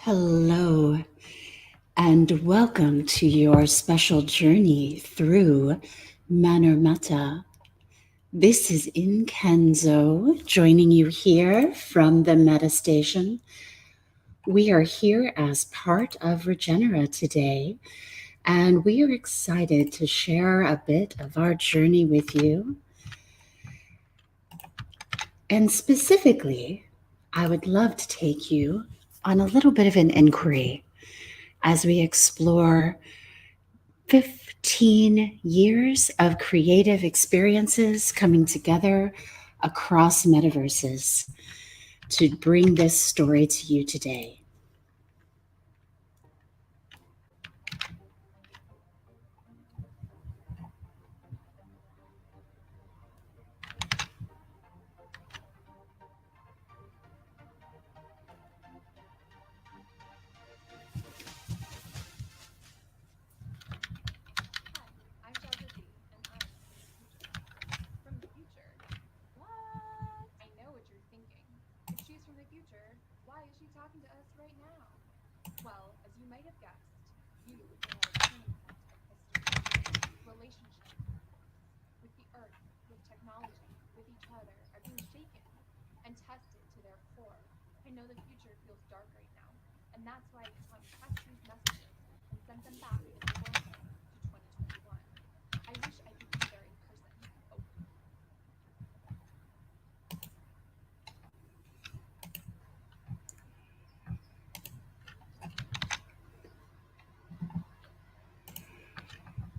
Hello, and welcome to your special journey through ManorMeta. This is Inkenzo joining you here from the Meta Station. We are here as part of REGENERA today, and we are excited to share a bit of our journey with you. And specifically, I would love to take you on a little bit of an inquiry as we explore 15 years of creative experiences coming together across metaverses to bring this story to you today.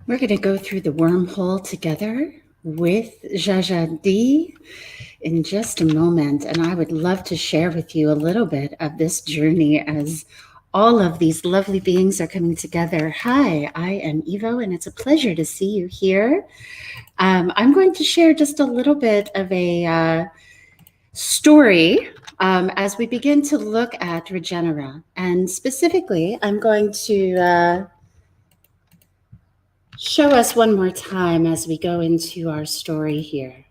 We're going to go through the wormhole together with Jajadi in just a moment, and I would love to share with you a little bit of this journey as all of these lovely beings are coming together. Hi, I am Evo, and it's a pleasure to see you here. I'm going to share just a little bit of a story as we begin to look at REGENERA. And specifically, I'm going to show us one more time as we go into our story here.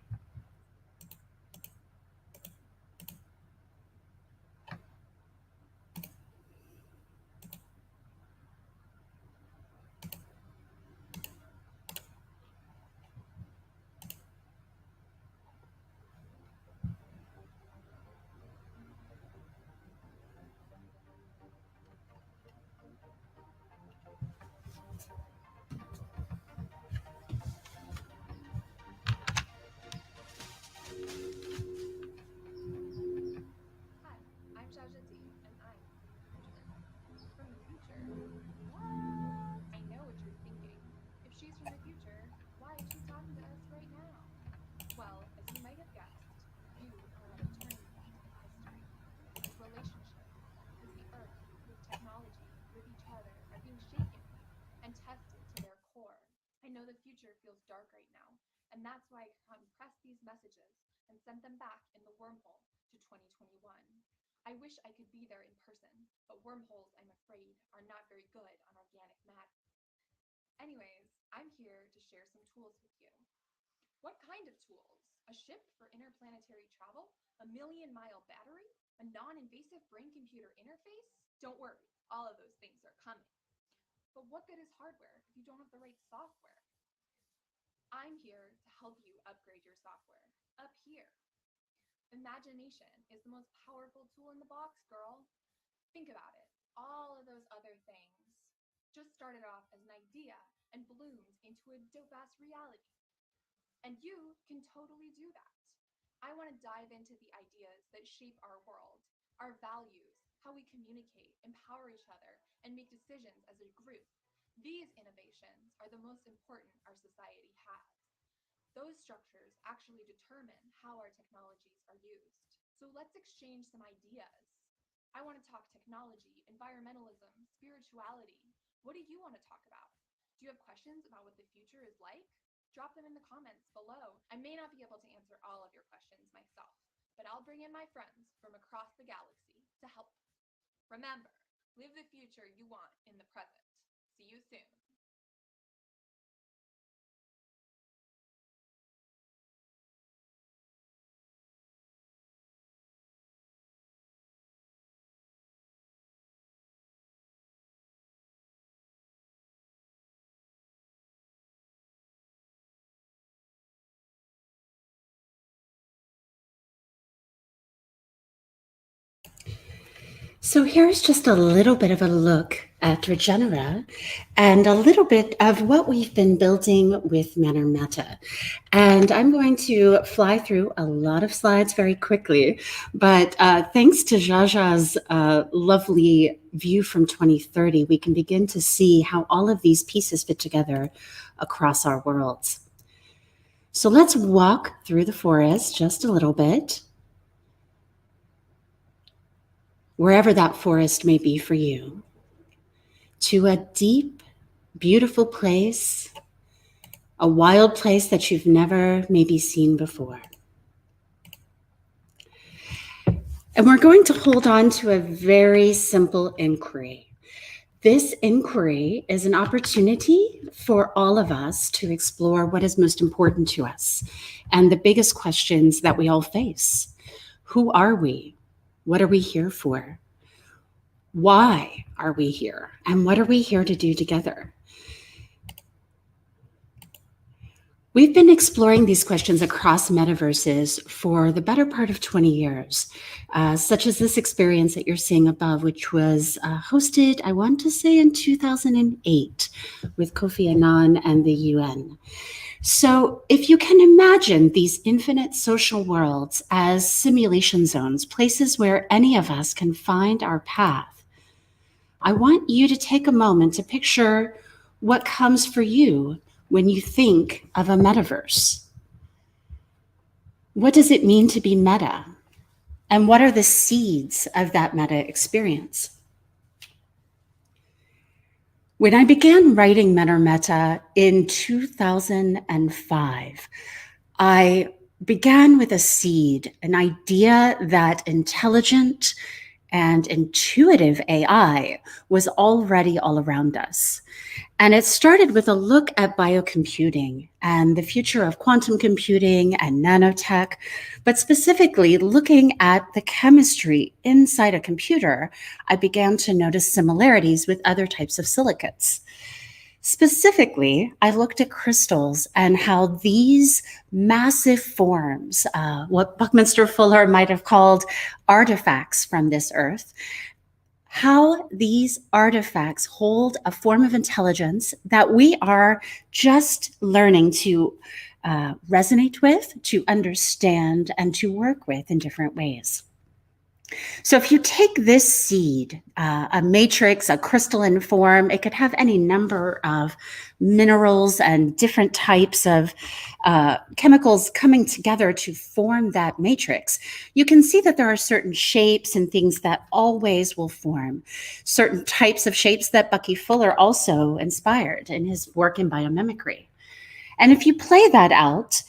So here's just a little bit of a look at REGENERA and a little bit of what we've been building with ManorMeta. And I'm going to fly through a lot of slides very quickly, but thanks to Jaja's lovely view from 2030, we can begin to see how all of these pieces fit together across our worlds. So let's walk through the forest just a little bit, wherever that forest may be for you, to a deep, beautiful place, a wild place that you've never maybe seen before. And we're going to hold on to a very simple inquiry. This inquiry is an opportunity for all of us to explore what is most important to us and the biggest questions that we all face. Who are we? What are we here for? Why are we here? And what are we here to do together? We've been exploring these questions across metaverses for the better part of 20 years, such as this experience that you're seeing above, which was hosted, I want to say, in 2008 with Kofi Annan and the UN. So if you can imagine these infinite social worlds as simulation zones, places where any of us can find our path, I want you to take a moment to picture what comes for you when you think of a metaverse. What does it mean to be meta? And what are the seeds of that meta experience? When I began writing ManorMeta in 2005, I began with a seed, an idea that intelligent and intuitive AI was already all around us. And it started with a look at biocomputing and the future of quantum computing and nanotech, but specifically looking at the chemistry inside a computer, I began to notice similarities with other types of silicates. Specifically, I looked at crystals and how these massive forms, what Buckminster Fuller might have called artifacts from this earth, how these artifacts hold a form of intelligence that we are just learning to resonate with, to understand, and to work with in different ways. So if you take this seed, a matrix, a crystalline form, it could have any number of minerals and different types of chemicals coming together to form that matrix. You can see that there are certain shapes and things that always will form, certain types of shapes that Bucky Fuller also inspired in his work in biomimicry. And if you play that out,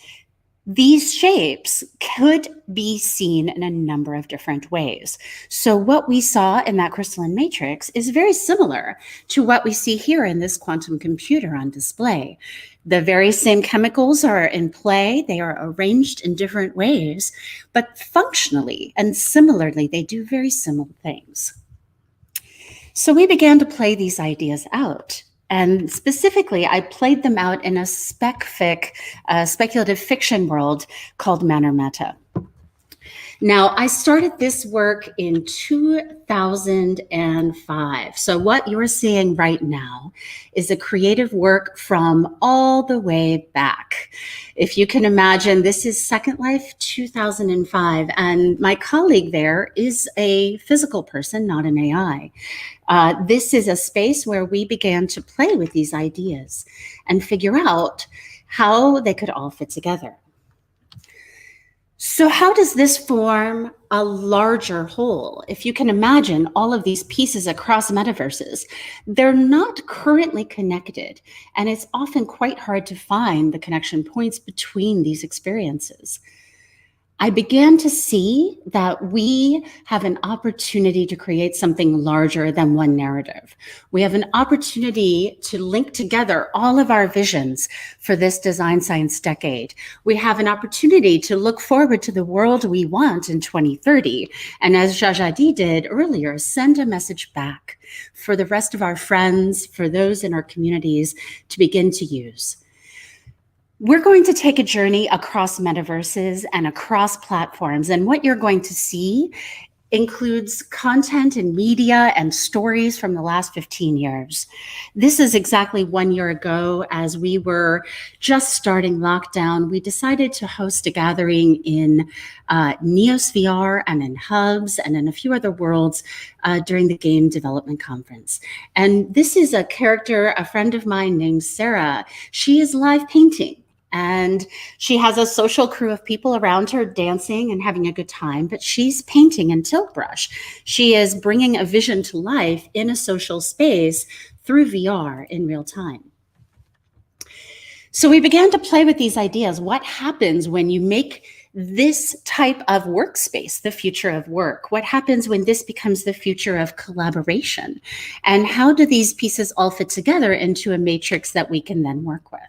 these shapes could be seen in a number of different ways. So what we saw in that crystalline matrix is very similar to what we see here in this quantum computer on display. The very same chemicals are in play. They are arranged in different ways, but functionally and similarly, they do very similar things. So we began to play these ideas out. And specifically, I played them out in a speculative fiction world called ManorMeta. Now, I started this work in 2005. So what you're seeing right now is a creative work from all the way back. If you can imagine, this is Second Life 2005, and my colleague there is a physical person, not an AI. This is a space where we began to play with these ideas and figure out how they could all fit together. So how does this form a larger whole? If you can imagine all of these pieces across metaverses, they're not currently connected, and it's often quite hard to find the connection points between these experiences. I began to see that we have an opportunity to create something larger than one narrative. We have an opportunity to link together all of our visions for this design science decade. We have an opportunity to look forward to the world we want in 2030. And as Jajadi did earlier, send a message back for the rest of our friends, for those in our communities to begin to use. We're going to take a journey across metaverses and across platforms. And what you're going to see includes content and media and stories from the last 15 years. This is exactly 1 year ago, as we were just starting lockdown, we decided to host a gathering in Neos VR and in Hubs and in a few other worlds during the Game Development Conference. And this is a character, a friend of mine named Sarah. She is live painting. And she has a social crew of people around her dancing and having a good time, but she's painting in tilt brush. She is bringing a vision to life in a social space through VR in real time. So we began to play with these ideas. What happens when you make this type of workspace the future of work? What happens when this becomes the future of collaboration? And how do these pieces all fit together into a matrix that we can then work with?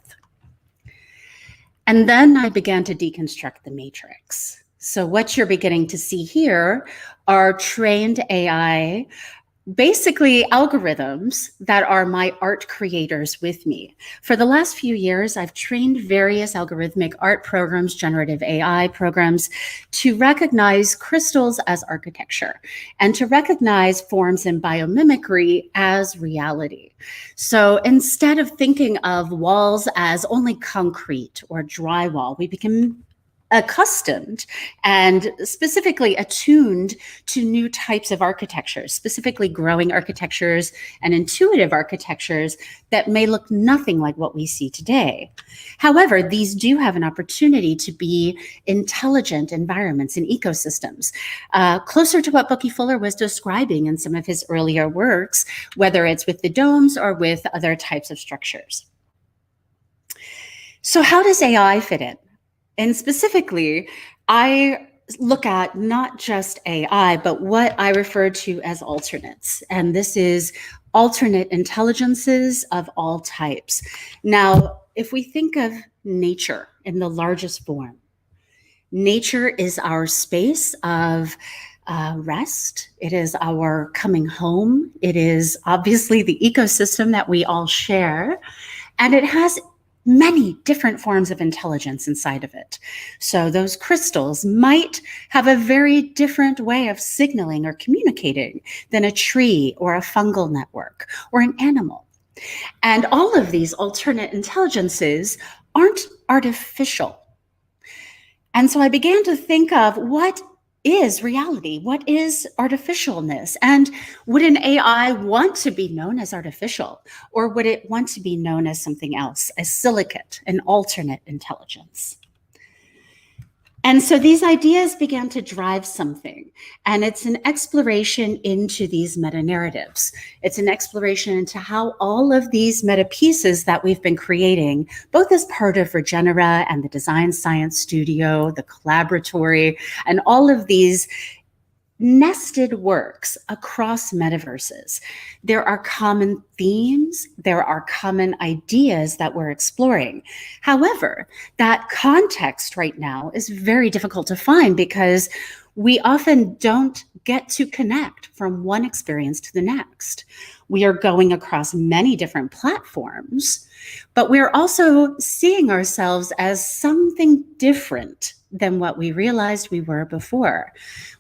And then I began to deconstruct the matrix. So what you're beginning to see here are trained AI, basically algorithms that are my art creators with me. For the last few years, I've trained various algorithmic art programs, generative AI programs, to recognize crystals as architecture and to recognize forms in biomimicry as reality. So instead of thinking of walls as only concrete or drywall, we became accustomed and specifically attuned to new types of architectures, specifically growing architectures and intuitive architectures that may look nothing like what we see today. However, these do have an opportunity to be intelligent environments and ecosystems, closer to what Bucky Fuller was describing in some of his earlier works, whether it's with the domes or with other types of structures. So how does AI fit in? And specifically, I look at not just AI, but what I refer to as alternates. And this is alternate intelligences of all types. Now, if we think of nature in the largest form, nature is our space of rest. It is our coming home. It is obviously the ecosystem that we all share. And it has many different forms of intelligence inside of it. So those crystals might have a very different way of signaling or communicating than a tree or a fungal network or an animal. And all of these alternate intelligences aren't artificial. And so I began to think of what is reality? What is artificialness? And would an AI want to be known as artificial, or would it want to be known as something else, a silicate, an alternate intelligence? And so these ideas began to drive something, and it's an exploration into these meta-narratives. It's an exploration into how all of these meta pieces that we've been creating, both as part of REGENERA and the Design Science Studio, the Collaboratory, and all of these nested works across metaverses. There are common themes, there are common ideas that we're exploring. However, that context right now is very difficult to find because we often don't get to connect from one experience to the next. We are going across many different platforms, but we're also seeing ourselves as something different than what we realized we were before.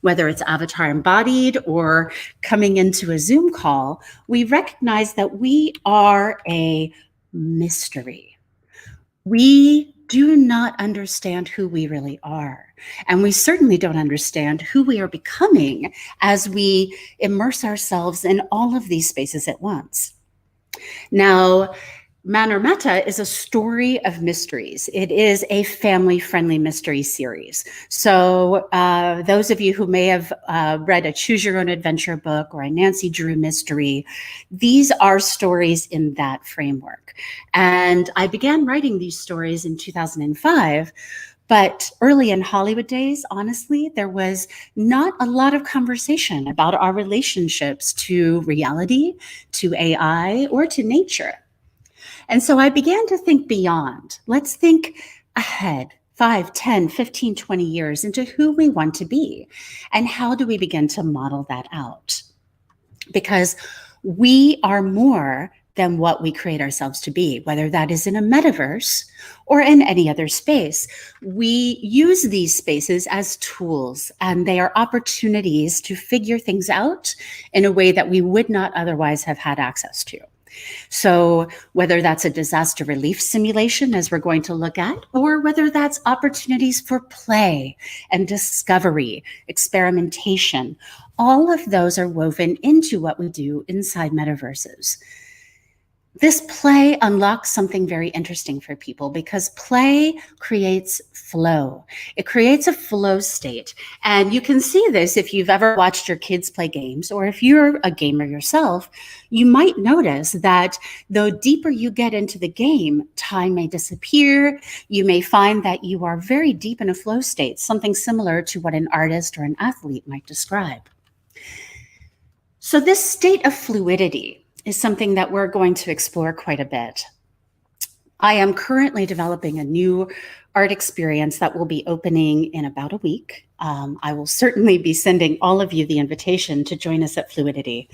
Whether it's avatar embodied or coming into a Zoom call, we recognize that we are a mystery. We do not understand who we really are. And we certainly don't understand who we are becoming as we immerse ourselves in all of these spaces at once. Now, ManorMeta is a story of mysteries. It is a family-friendly mystery series. So those of you who may have read a Choose Your Own Adventure book or a Nancy Drew mystery, these are stories in that framework. And I began writing these stories in 2005, but early in Hollywood days, honestly, there was not a lot of conversation about our relationships to reality, to AI, or to nature. And so I began to think beyond. Let's think ahead, 5, 10, 15, 20 years into who we want to be. And how do we begin to model that out? Because we are more than what we create ourselves to be, whether that is in a metaverse or in any other space. We use these spaces as tools, and they are opportunities to figure things out in a way that we would not otherwise have had access to. So whether that's a disaster relief simulation, as we're going to look at, or whether that's opportunities for play and discovery, experimentation, all of those are woven into what we do inside metaverses. This play unlocks something very interesting for people because play creates flow. It creates a flow state. And you can see this if you've ever watched your kids play games, or if you're a gamer yourself, you might notice that the deeper you get into the game, time may disappear. You may find that you are very deep in a flow state, something similar to what an artist or an athlete might describe. So this state of fluidity is something that we're going to explore quite a bit. I am currently developing a new art experience that will be opening in about a week. I will certainly be sending all of you the invitation to join us at Fluidity.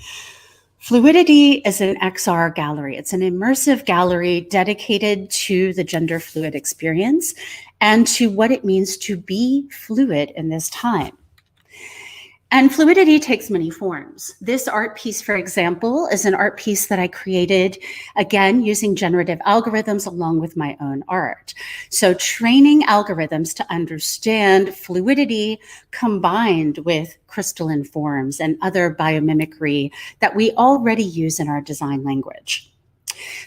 Fluidity is an XR gallery. It's an immersive gallery dedicated to the gender fluid experience and to what it means to be fluid in this time. And fluidity takes many forms. This art piece, for example, is an art piece that I created, again, using generative algorithms along with my own art. So training algorithms to understand fluidity combined with crystalline forms and other biomimicry that we already use in our design language.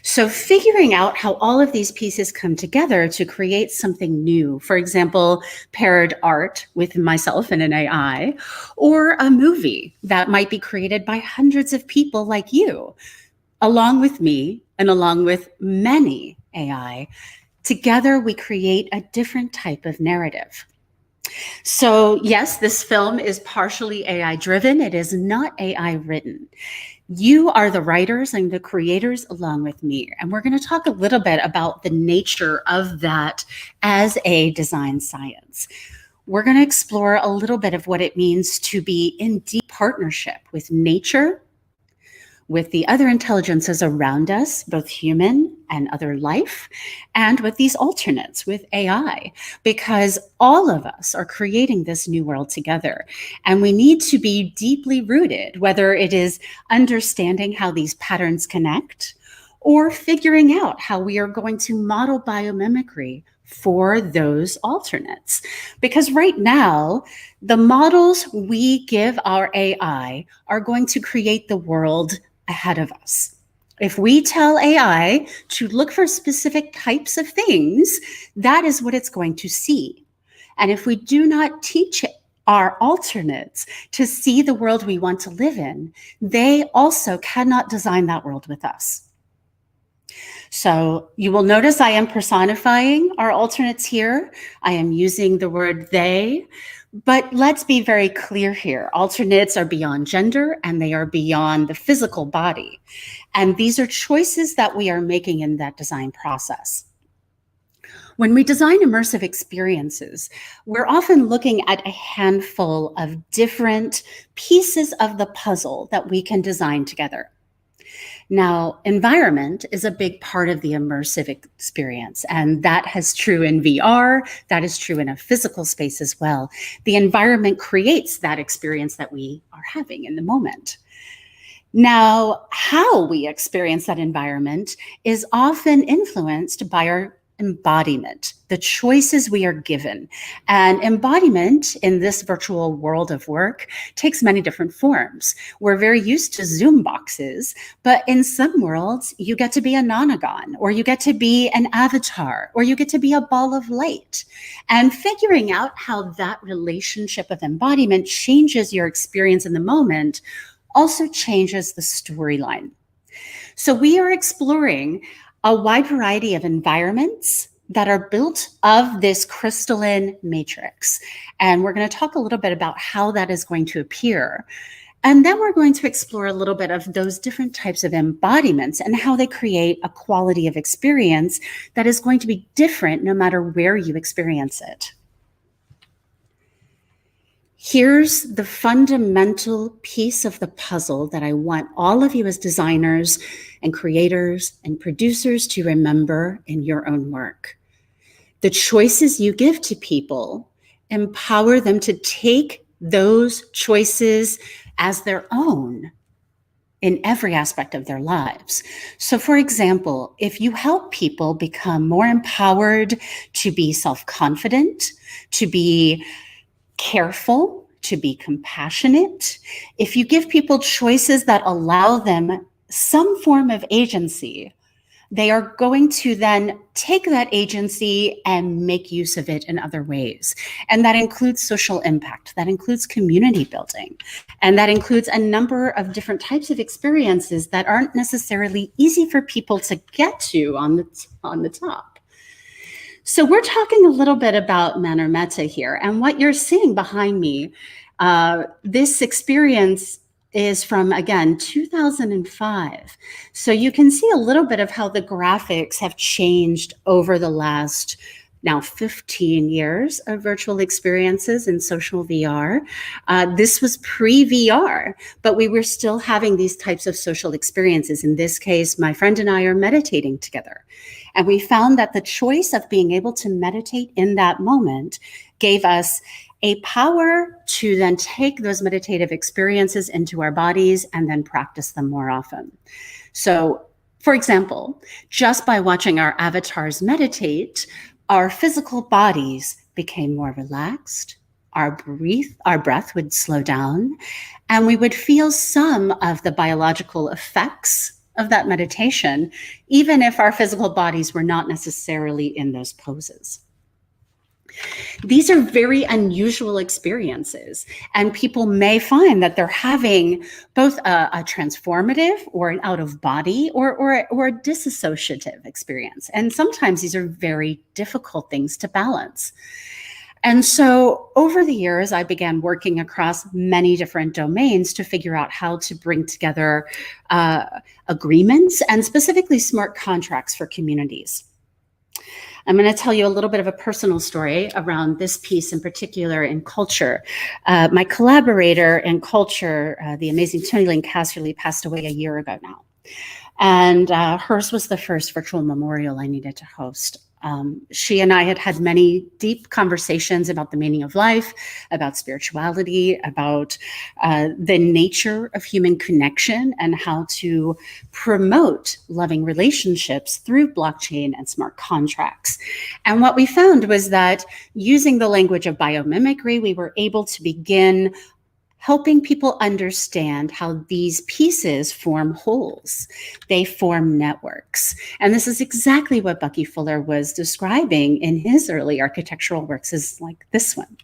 So figuring out how all of these pieces come together to create something new, for example, paired art with myself and an AI, or a movie that might be created by hundreds of people like you, along with me and along with many AI, together we create a different type of narrative. So yes, this film is partially AI driven. It is not AI written. You are the writers and the creators along with me. And we're going to talk a little bit about the nature of that as a design science. We're going to explore a little bit of what it means to be in deep partnership with nature, with the other intelligences around us, both human and other life, and with these alternates, with AI, because all of us are creating this new world together. And we need to be deeply rooted, whether it is understanding how these patterns connect or figuring out how we are going to model biomimicry for those alternates. Because right now, the models we give our AI are going to create the world ahead of us. If we tell AI to look for specific types of things, that is what it's going to see. And if we do not teach our alternates to see the world we want to live in, they also cannot design that world with us. So you will notice I am personifying our alternates here. I am using the word they. But let's be very clear here. Alternates are beyond gender and they are beyond the physical body. And these are choices that we are making in that design process. When we design immersive experiences, we're often looking at a handful of different pieces of the puzzle that we can design together. Now, environment is a big part of the immersive experience, and that is true in VR, that is true in a physical space as well. The environment creates that experience that we are having in the moment. Now, how we experience that environment is often influenced by our embodiment, the choices we are given. And embodiment in this virtual world of work takes many different forms. We're very used to Zoom boxes, but in some worlds, you get to be a nonagon, or you get to be an avatar, or you get to be a ball of light. And figuring out how that relationship of embodiment changes your experience in the moment also changes the storyline. So we are exploring a wide variety of environments that are built of this crystalline matrix. And we're going to talk a little bit about how that is going to appear. And then we're going to explore a little bit of those different types of embodiments and how they create a quality of experience that is going to be different no matter where you experience it. Here's the fundamental piece of the puzzle that I want all of you as designers and creators and producers to remember in your own work. The choices you give to people empower them to take those choices as their own in every aspect of their lives. So for example, if you help people become more empowered to be self-confident, to be careful, to be compassionate, if you give people choices that allow them some form of agency, they are going to then take that agency and make use of it in other ways. And that includes social impact, that includes community building, and that includes a number of different types of experiences that aren't necessarily easy for people to get to on the top. So we're talking a little bit about ManorMeta here, and what you're seeing behind me, this experience is from, again, 2005. So you can see a little bit of how the graphics have changed over the last now 15 years of virtual experiences in social VR. This was pre-VR, but we were still having these types of social experiences. In this case, my friend and I are meditating together. And we found that the choice of being able to meditate in that moment gave us a power to then take those meditative experiences into our bodies and then practice them more often. So, for example, just by watching our avatars meditate, our physical bodies became more relaxed, our breath would slow down, and we would feel some of the biological effects of that meditation, even if our physical bodies were not necessarily in those poses. These are very unusual experiences, and people may find that they're having both a transformative or an out-of-body or a disassociative experience. And sometimes these are very difficult things to balance. And so over the years, I began working across many different domains to figure out how to bring together agreements and specifically smart contracts for communities. I'm going to tell you a little bit of a personal story around this piece in particular in culture. My collaborator in culture, the amazing Tony Lynn Casserly, passed away a year ago now. And hers was the first virtual memorial I needed to host. She and I had had many deep conversations about the meaning of life, about spirituality, about the nature of human connection and how to promote loving relationships through blockchain and smart contracts. And what we found was that using the language of biomimicry, we were able to begin helping people understand how these pieces form wholes. They form networks. And this is exactly what Bucky Fuller was describing in his early architectural works, is like this one.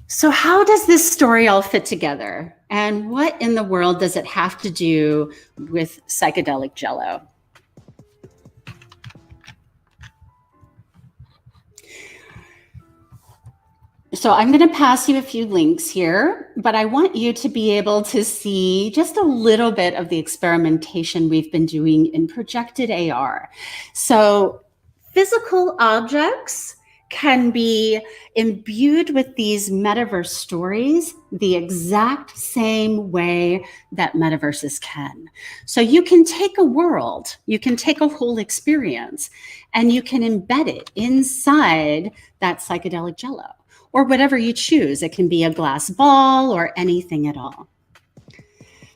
So how does this story all fit together? And what in the world does it have to do with psychedelic jello? So I'm going to pass you a few links here, but I want you to be able to see just a little bit of the experimentation we've been doing in projected AR. So physical objects can be imbued with these metaverse stories the exact same way that metaverses can. So you can take a world, you can take a whole experience, and you can embed it inside that psychedelic jello, or whatever you choose. It can be a glass ball or anything at all.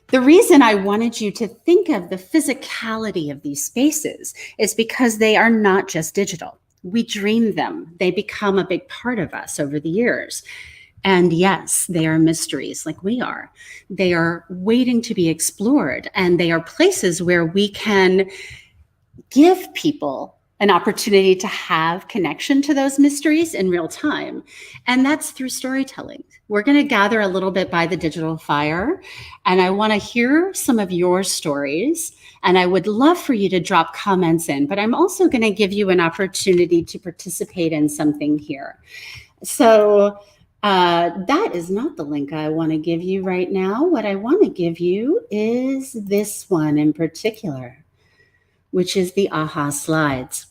The reason I wanted you to think of the physicality of these spaces is because they are not just digital. We dream them. They become a big part of us over the years. And yes, they are mysteries like we are. They are waiting to be explored, and they are places where we can give people an opportunity to have connection to those mysteries in real time. And that's through storytelling. We're going to gather a little bit by the digital fire, and I want to hear some of your stories. And I would love for you to drop comments in, but I'm also going to give you an opportunity to participate in something here. So that is not the link I want to give you right now. What I want to give you is this one in particular, which is the AHA slides.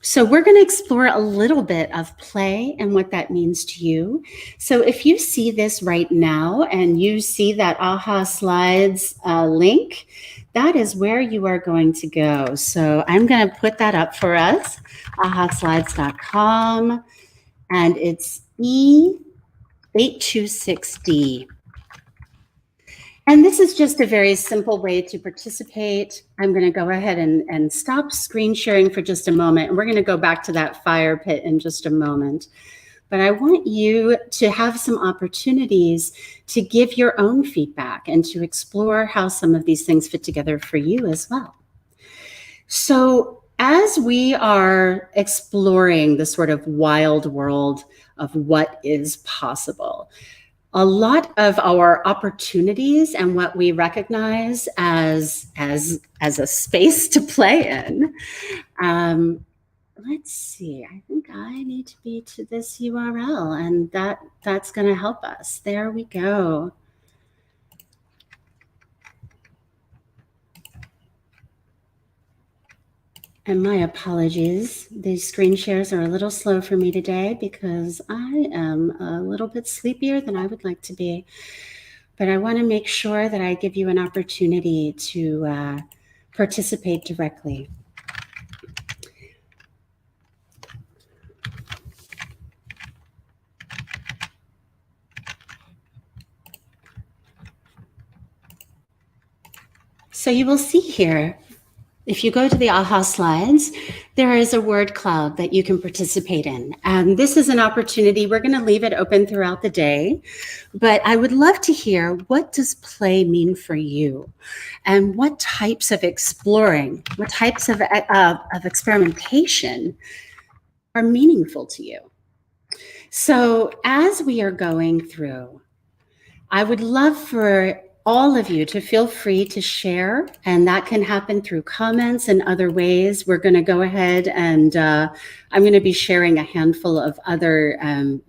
So we're going to explore a little bit of play and what that means to you. So if you see this right now and you see that AHA Slides link, that is where you are going to go. So I'm going to put that up for us, ahaslides.com, and it's E826D. And this is just a very simple way to participate. I'm going to go ahead and stop screen sharing for just a moment. And we're going to go back to that fire pit in just a moment. But I want you to have some opportunities to give your own feedback and to explore how some of these things fit together for you as well. So as we are exploring the sort of wild world of what is possible, a lot of our opportunities and what we recognize as a space to play in. Let's see, I think I need to be to this URL, and that's going to help us. There we go. And my apologies, these screen shares are a little slow for me today because I am a little bit sleepier than I would like to be. But I want to make sure that I give you an opportunity to participate directly. So you will see here, if you go to the AHA Slides, there is a word cloud that you can participate in. And this is an opportunity. We're going to leave it open throughout the day. But I would love to hear, what does play mean for you? And what types of exploring, what types of experimentation are meaningful to you? So as we are going through, I would love for all of you to feel free to share, and that can happen through comments and other ways. We're going to go ahead and I'm going to be sharing a handful of other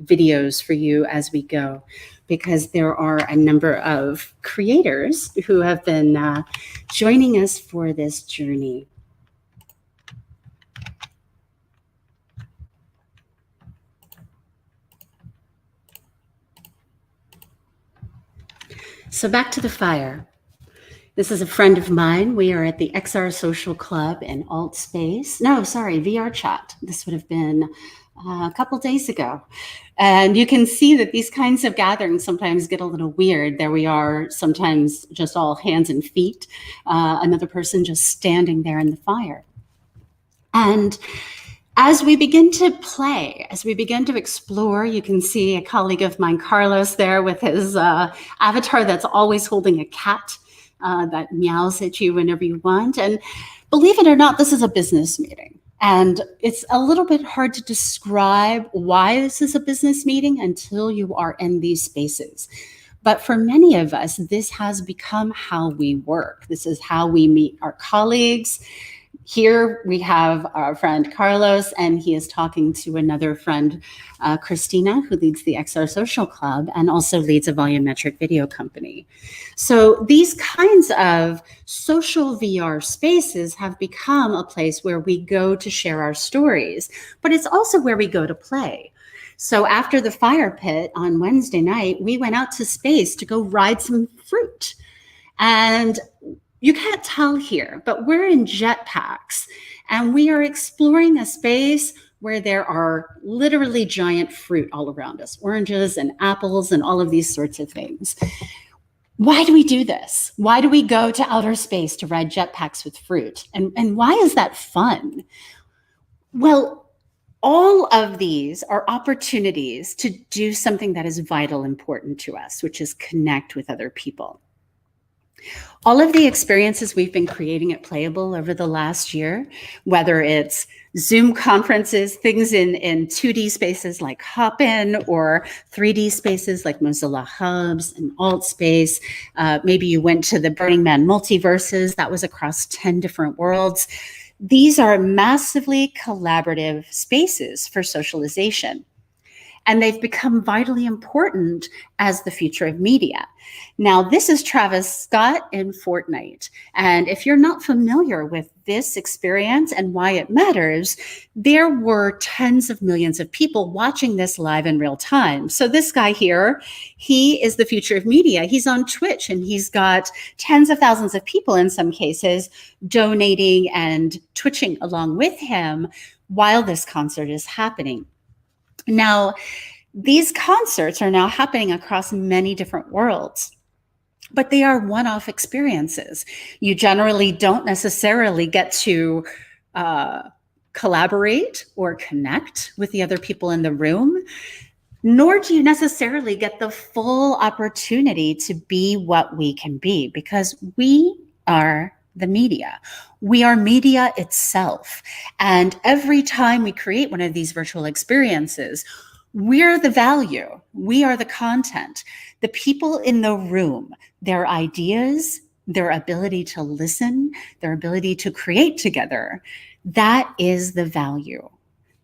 videos for you as we go, because there are a number of creators who have been joining us for this journey. So back to the fire. This is a friend of mine. We are at the XR Social Club in Alt Space. No, sorry, VR Chat. This would have been a couple days ago. And you can see that these kinds of gatherings sometimes get a little weird. There we are, sometimes just all hands and feet, another person just standing there in the fire. And as we begin to play, as we begin to explore, you can see a colleague of mine, Carlos, there with his avatar that's always holding a cat that meows at you whenever you want. And believe it or not, this is a business meeting. And it's a little bit hard to describe why this is a business meeting until you are in these spaces. But for many of us, this has become how we work. This is how we meet our colleagues. Here we have our friend Carlos, and he is talking to another friend, Christina, who leads the XR Social Club and also leads a volumetric video company. So these kinds of social VR spaces have become a place where we go to share our stories, but it's also where we go to play. So after the fire pit on Wednesday night, we went out to space to go ride some fruit. And you can't tell here, but we're in jetpacks and we are exploring a space where there are literally giant fruit all around us, oranges and apples and all of these sorts of things. Why do we do this? Why do we go to outer space to ride jetpacks with fruit? And why is that fun? Well, all of these are opportunities to do something that is vital, important to us, which is connect with other people. All of the experiences we've been creating at Playable over the last year, whether it's Zoom conferences, things in 2D spaces like Hopin, or 3D spaces like Mozilla Hubs and AltSpace. Maybe you went to the Burning Man Multiverses, that was across 10 different worlds. These are massively collaborative spaces for socialization. and they've become vitally important as the future of media. Now, this is Travis Scott in Fortnite. And if you're not familiar with this experience and why it matters, there were tens of millions of people watching this live in real time. So this guy here, he is the future of media. He's on Twitch and he's got tens of thousands of people in some cases donating and twitching along with him while this concert is happening. Now, these concerts are now happening across many different worlds, but they are one-off experiences. You generally don't necessarily get to collaborate or connect with the other people in the room, nor do you necessarily get the full opportunity to be what we can be, because we are the media. We are media itself. And every time we create one of these virtual experiences, we're the value. We are the content. The people in the room, their ideas, their ability to listen, their ability to create together, that is the value.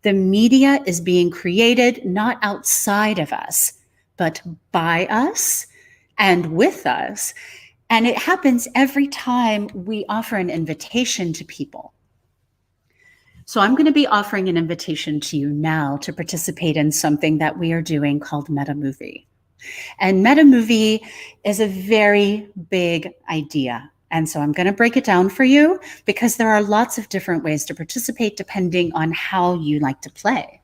The media is being created not outside of us, but by us and with us. And it happens every time we offer an invitation to people. So I'm going to be offering an invitation to you now to participate in something that we are doing called Meta Movie. And Meta Movie is a very big idea. And so I'm going to break it down for you because there are lots of different ways to participate depending on how you like to play.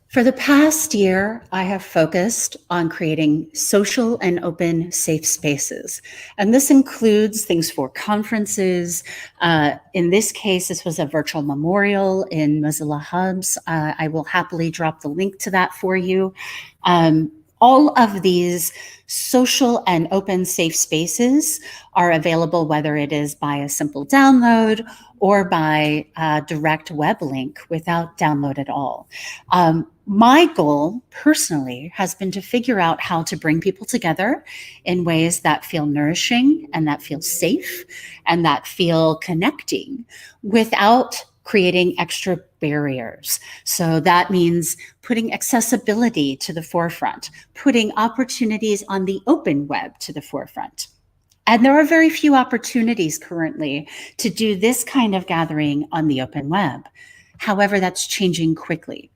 For the past year, I have focused on creating social and open safe spaces. And this includes things for conferences. In this case, this was a virtual memorial in Mozilla Hubs. I will happily drop the link to that for you. All of these social and open safe spaces are available, whether it is by a simple download or by a direct web link without download at all. My goal personally has been to figure out how to bring people together in ways that feel nourishing and that feel safe and that feel connecting without creating extra barriers. So that means putting accessibility to the forefront, putting opportunities on the open web to the forefront. And there are very few opportunities currently to do this kind of gathering on the open web. However, that's changing quickly.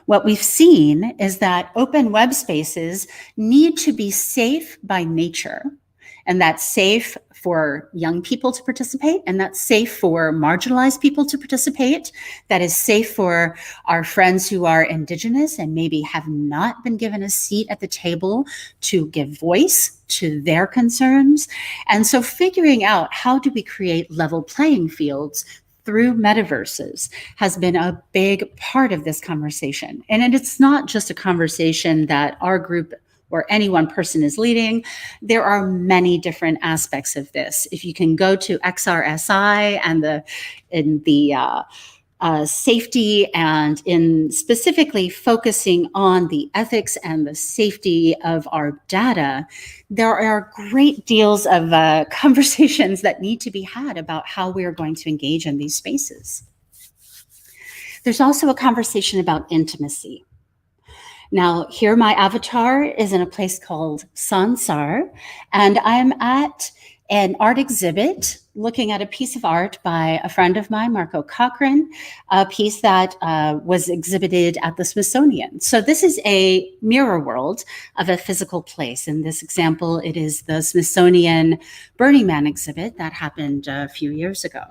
What we've seen is that open web spaces need to be safe by nature, and that's safe for young people to participate, and that's safe for marginalized people to participate. That is safe for our friends who are Indigenous and maybe have not been given a seat at the table to give voice to their concerns. And so figuring out how do we create level playing fields through metaverses has been a big part of this conversation. And it's not just a conversation that our group or any one person is leading. There are many different aspects of this. If you can go to XRSI and the safety and in specifically focusing on the ethics and the safety of our data, there are great deals of conversations that need to be had about how we are going to engage in these spaces. There's also a conversation about intimacy. Now, here my avatar is in a place called Sansar, and I'm at an art exhibit looking at a piece of art by a friend of mine, Marco Cochran, a piece that was exhibited at the Smithsonian. So this is a mirror world of a physical place. In this example, it is the Smithsonian Burning Man exhibit that happened a few years ago.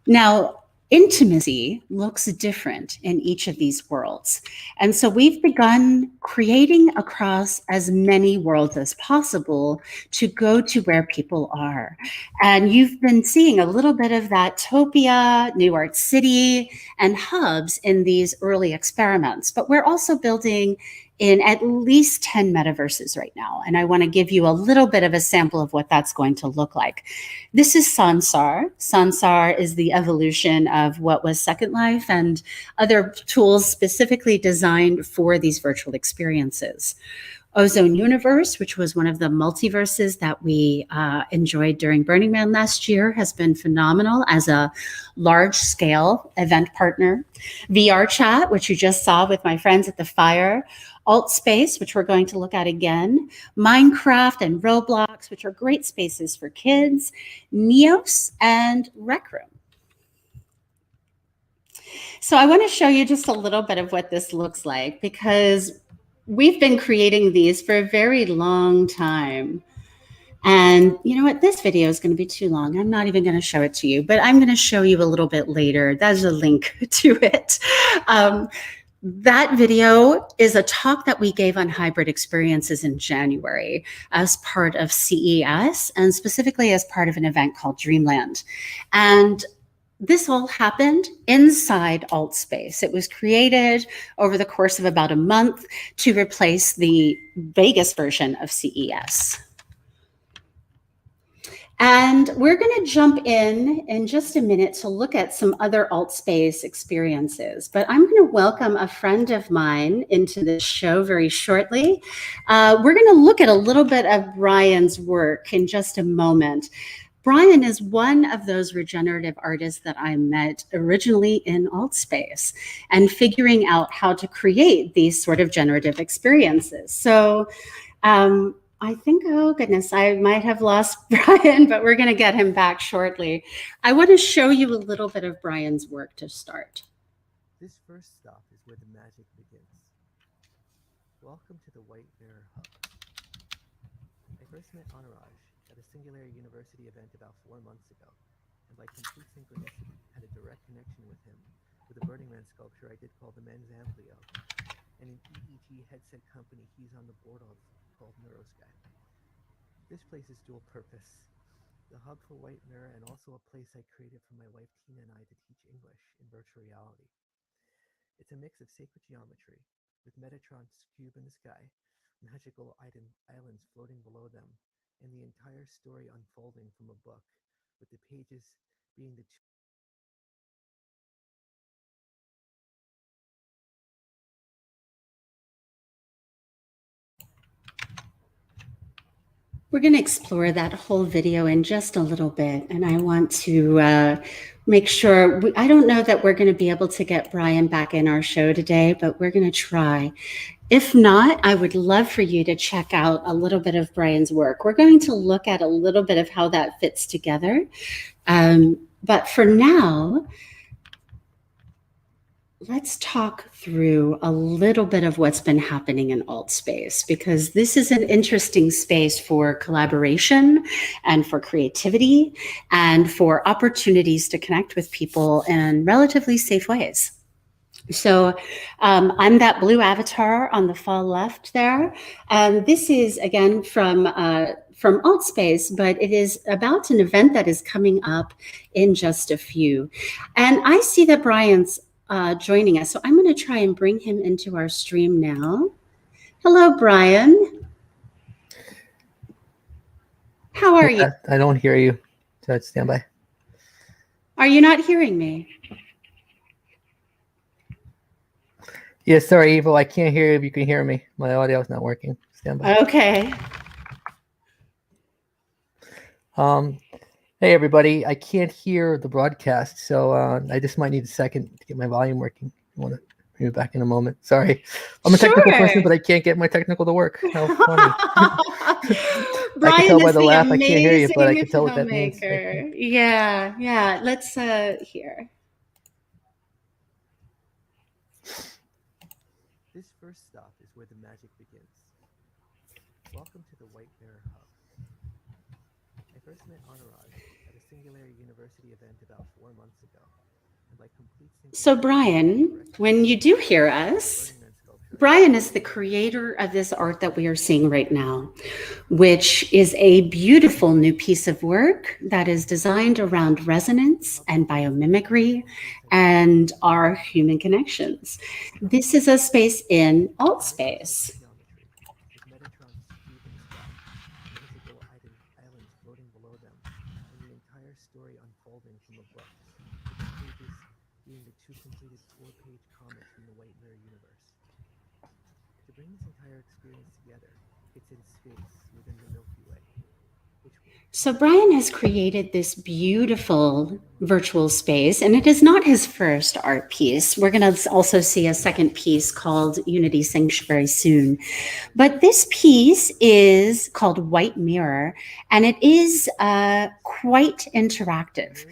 Now, intimacy looks different in each of these worlds. And so we've begun creating across as many worlds as possible to go to where people are. And you've been seeing a little bit of that Topia, New Art City, and hubs in these early experiments. But we're also building in at least 10 metaverses right now. And I want to give you a little bit of a sample of what that's going to look like. This is Sansar. Sansar is the evolution of what was Second Life and other tools specifically designed for these virtual experiences. Ozone Universe, which was one of the multiverses that we enjoyed during Burning Man last year, has been phenomenal as a large-scale event partner. VR Chat, which you just saw with my friends at the fire. Alt Space, which we're going to look at again. Minecraft and Roblox, which are great spaces for kids. Neos and Rec Room. So I want to show you just a little bit of what this looks like, because we've been creating these for a very long time. And you know what? This video is going to be too long. I'm not even going to show it to you, but I'm going to show you a little bit later. There's a link to it. That video is a talk that we gave on hybrid experiences in January as part of CES, and specifically as part of an event called Dreamland. And this all happened inside Alt Space. It was created over the course of about a month to replace the Vegas version of CES. And we're going to jump in just a minute to look at some other Alt Space experiences. But I'm going to welcome a friend of mine into the show very shortly. We're going to look at a little bit of Brian's work in just a moment. Brian is one of those regenerative artists that I met originally in Alt Space and figuring out how to create these sort of generative experiences. So I think, oh goodness, I might have lost Brian, but we're going to get him back shortly. I want to show you a little bit of Brian's work to start. This first stop is where the magic begins. Welcome to the White Mirror Hub. I first met Anuraj at a Singularity University event about 4 months ago, and by complete synchronicity had a direct connection with him with a Burning Man sculpture I did called the Men's Amplio, and an EEG headset company he's on the board of called Neurosky. This place is dual purpose, the hub for White Mirror and also a place I created for my wife Tina and I to teach English in virtual reality. It's a mix of sacred geometry, with Metatron's cube in the sky, magical islands floating below them, and the entire story unfolding from a book, with the pages being the We're going to explore that whole video in just a little bit, and I want to make sure, I don't know that we're going to be able to get Brian back in our show today, but we're going to try. If not, I would love for you to check out a little bit of Brian's work. We're going to look at a little bit of how that fits together. But for now, let's talk through a little bit of what's been happening in Alt Space, because this is an interesting space for collaboration and for creativity and for opportunities to connect with people in relatively safe ways. So I'm that blue avatar on the far left there. This is, again, from Alt Space, but it is about an event that is coming up in just a few. And I see that Brian's joining us. So I'm going to try and bring him into our stream now. Hello, Brian. How are you? I don't hear you. So stand by. Are you not hearing me? Yeah, sorry, Evil. I can't hear you if you can hear me. My audio is not working. Stand by. Okay. Hey, everybody. I can't hear the broadcast, so I just might need a second to get my volume working. I want to bring it back in a moment. Sorry. I'm a technical person, but I can't get my technical to work. How funny. Brian, I can tell by the laugh. I amazing can't hear you, but I can tell what that means. Yeah. Let's hear. This first stop is where the magic begins. Welcome to the White Mirror Hub. I first met Anuraj at a Singularity University event about 4 months ago. And by complete So Brian, when you do hear us, Brian is the creator of this art that we are seeing right now, which is a beautiful new piece of work that is designed around resonance and biomimicry and our human connections. This is a space in alt space. Geometry, with Metatron's cube in the sky, invisible islands floating below them, and the entire story unfolding from a book, with the pages being the two completed four-page comics from the White Mirror universe. To bring this entire experience together, it's in space within the Milky Way. So Brian has created this beautiful virtual space, and it is not his first art piece. We're going to also see a second piece called Unity Sanctuary soon. But this piece is called White Mirror, and it is quite interactive.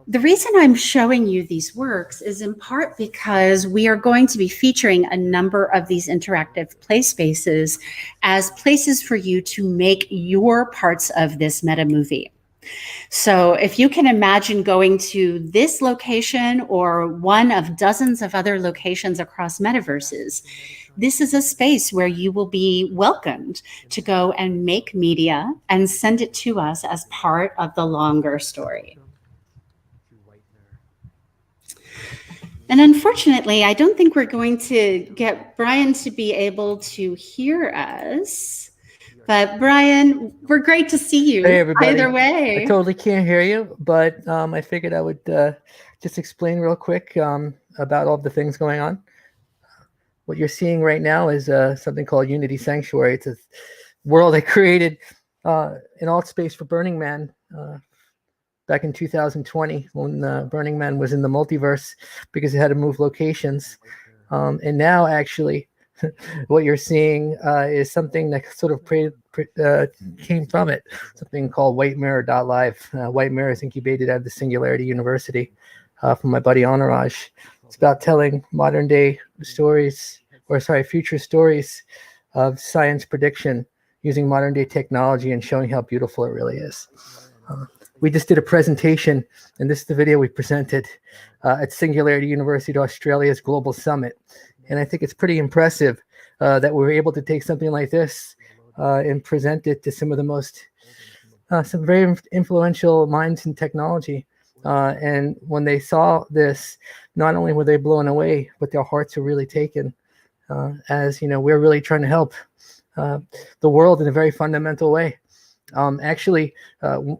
The reason I'm showing you these works is in part because we are going to be featuring a number of these interactive play spaces as places for you to make your parts of this meta movie. So if you can imagine going to this location or one of dozens of other locations across metaverses, this is a space where you will be welcomed to go and make media and send it to us as part of the longer story. And unfortunately, I don't think we're going to get Brian to be able to hear us. But Brian, we're great to see you. Hey, everybody. Either way. I totally can't hear you, but I figured I would just explain real quick about all the things going on. What you're seeing right now is something called Unity Sanctuary. It's a world I created in alt space for Burning Man back in 2020 when Burning Man was in the multiverse because it had to move locations. And now actually what you're seeing is something that sort of came from it, something called WhiteMirror.live. White Mirror is incubated at the Singularity University from my buddy Anuraj. It's about telling modern day stories, future stories of science prediction using modern day technology and showing how beautiful it really is. We just did a presentation, and this is the video we presented at Singularity University Australia's Global Summit. And I think it's pretty impressive that we're able to take something like this and present it to some of the most, some very influential minds in technology. And when they saw this, not only were they blown away, but their hearts were really taken as, we're really trying to help the world in a very fundamental way. Actually,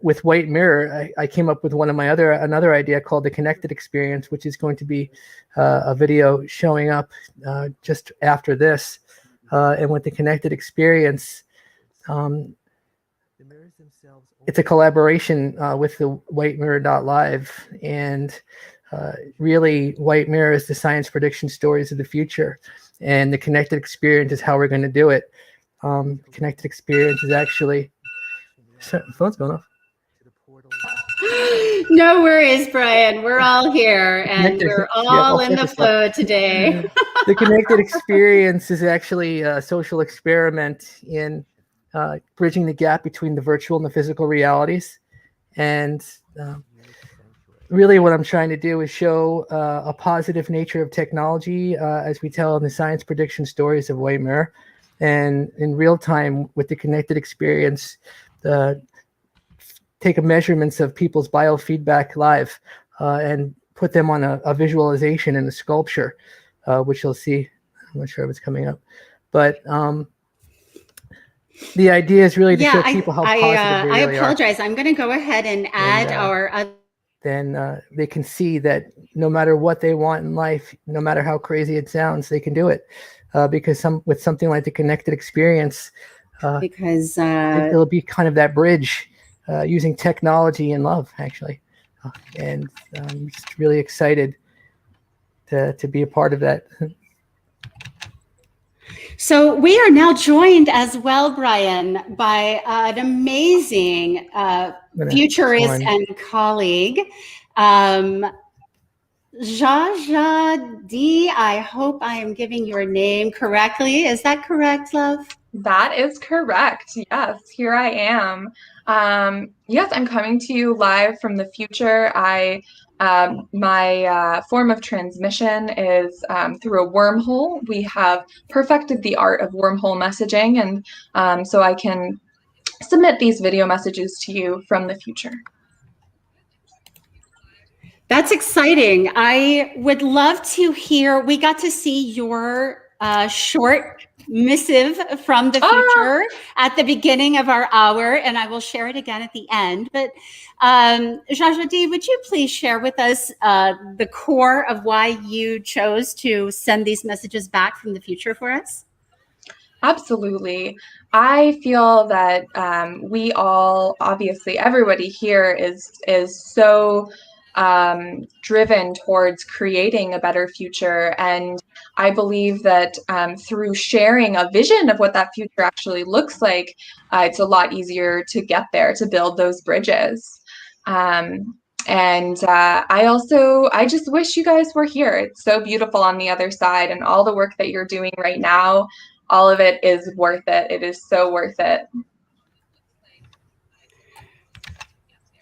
with White Mirror, I came up with another idea called the Connected Experience, which is going to be a video showing up just after this. And with the Connected Experience, it's a collaboration with the WhiteMirror.live, and really, White Mirror is the science prediction stories of the future, and the Connected Experience is how we're going to do it. Connected Experience is actually. Phone's going off. No worries, Brian. We're all here and we're all in the flow today. The Connected Experience is actually a social experiment in bridging the gap between the virtual and the physical realities. And really what I'm trying to do is show a positive nature of technology as we tell in the science prediction stories of White Mirror. And in real time with the Connected Experience, take measurements of people's biofeedback live and put them on a visualization in a sculpture, which you'll see. I'm not sure if it's coming up, but the idea is really to show people how positive they really I apologize. I'm going to go ahead and add Then they can see that no matter what they want in life, no matter how crazy it sounds, they can do it because with something like the Connected Experience, it'll be kind of that bridge using technology and love, actually. And I'm just really excited to be a part of that. So we are now joined as well, Brian, by an amazing futurist and colleague, Jaja D. I hope I am giving your name correctly. Is that correct, love? That is correct. Yes, here I am. Yes, I'm coming to you live from the future. My form of transmission is through a wormhole. We have perfected the art of wormhole messaging, and so I can submit these video messages to you from the future. That's exciting. I would love to hear. We got to see your short missive from the future at the beginning of our hour, and I will share it again at the end. But Jajadi, would you please share with us the core of why you chose to send these messages back from the future for us? Absolutely. I feel that we all, obviously, everybody here is so driven towards creating a better future, and I believe that through sharing a vision of what that future actually looks like, it's a lot easier to get there, to build those bridges. I just wish you guys were here. It's so beautiful on the other side, and all the work that you're doing right now, all of it is worth it. It is so worth it.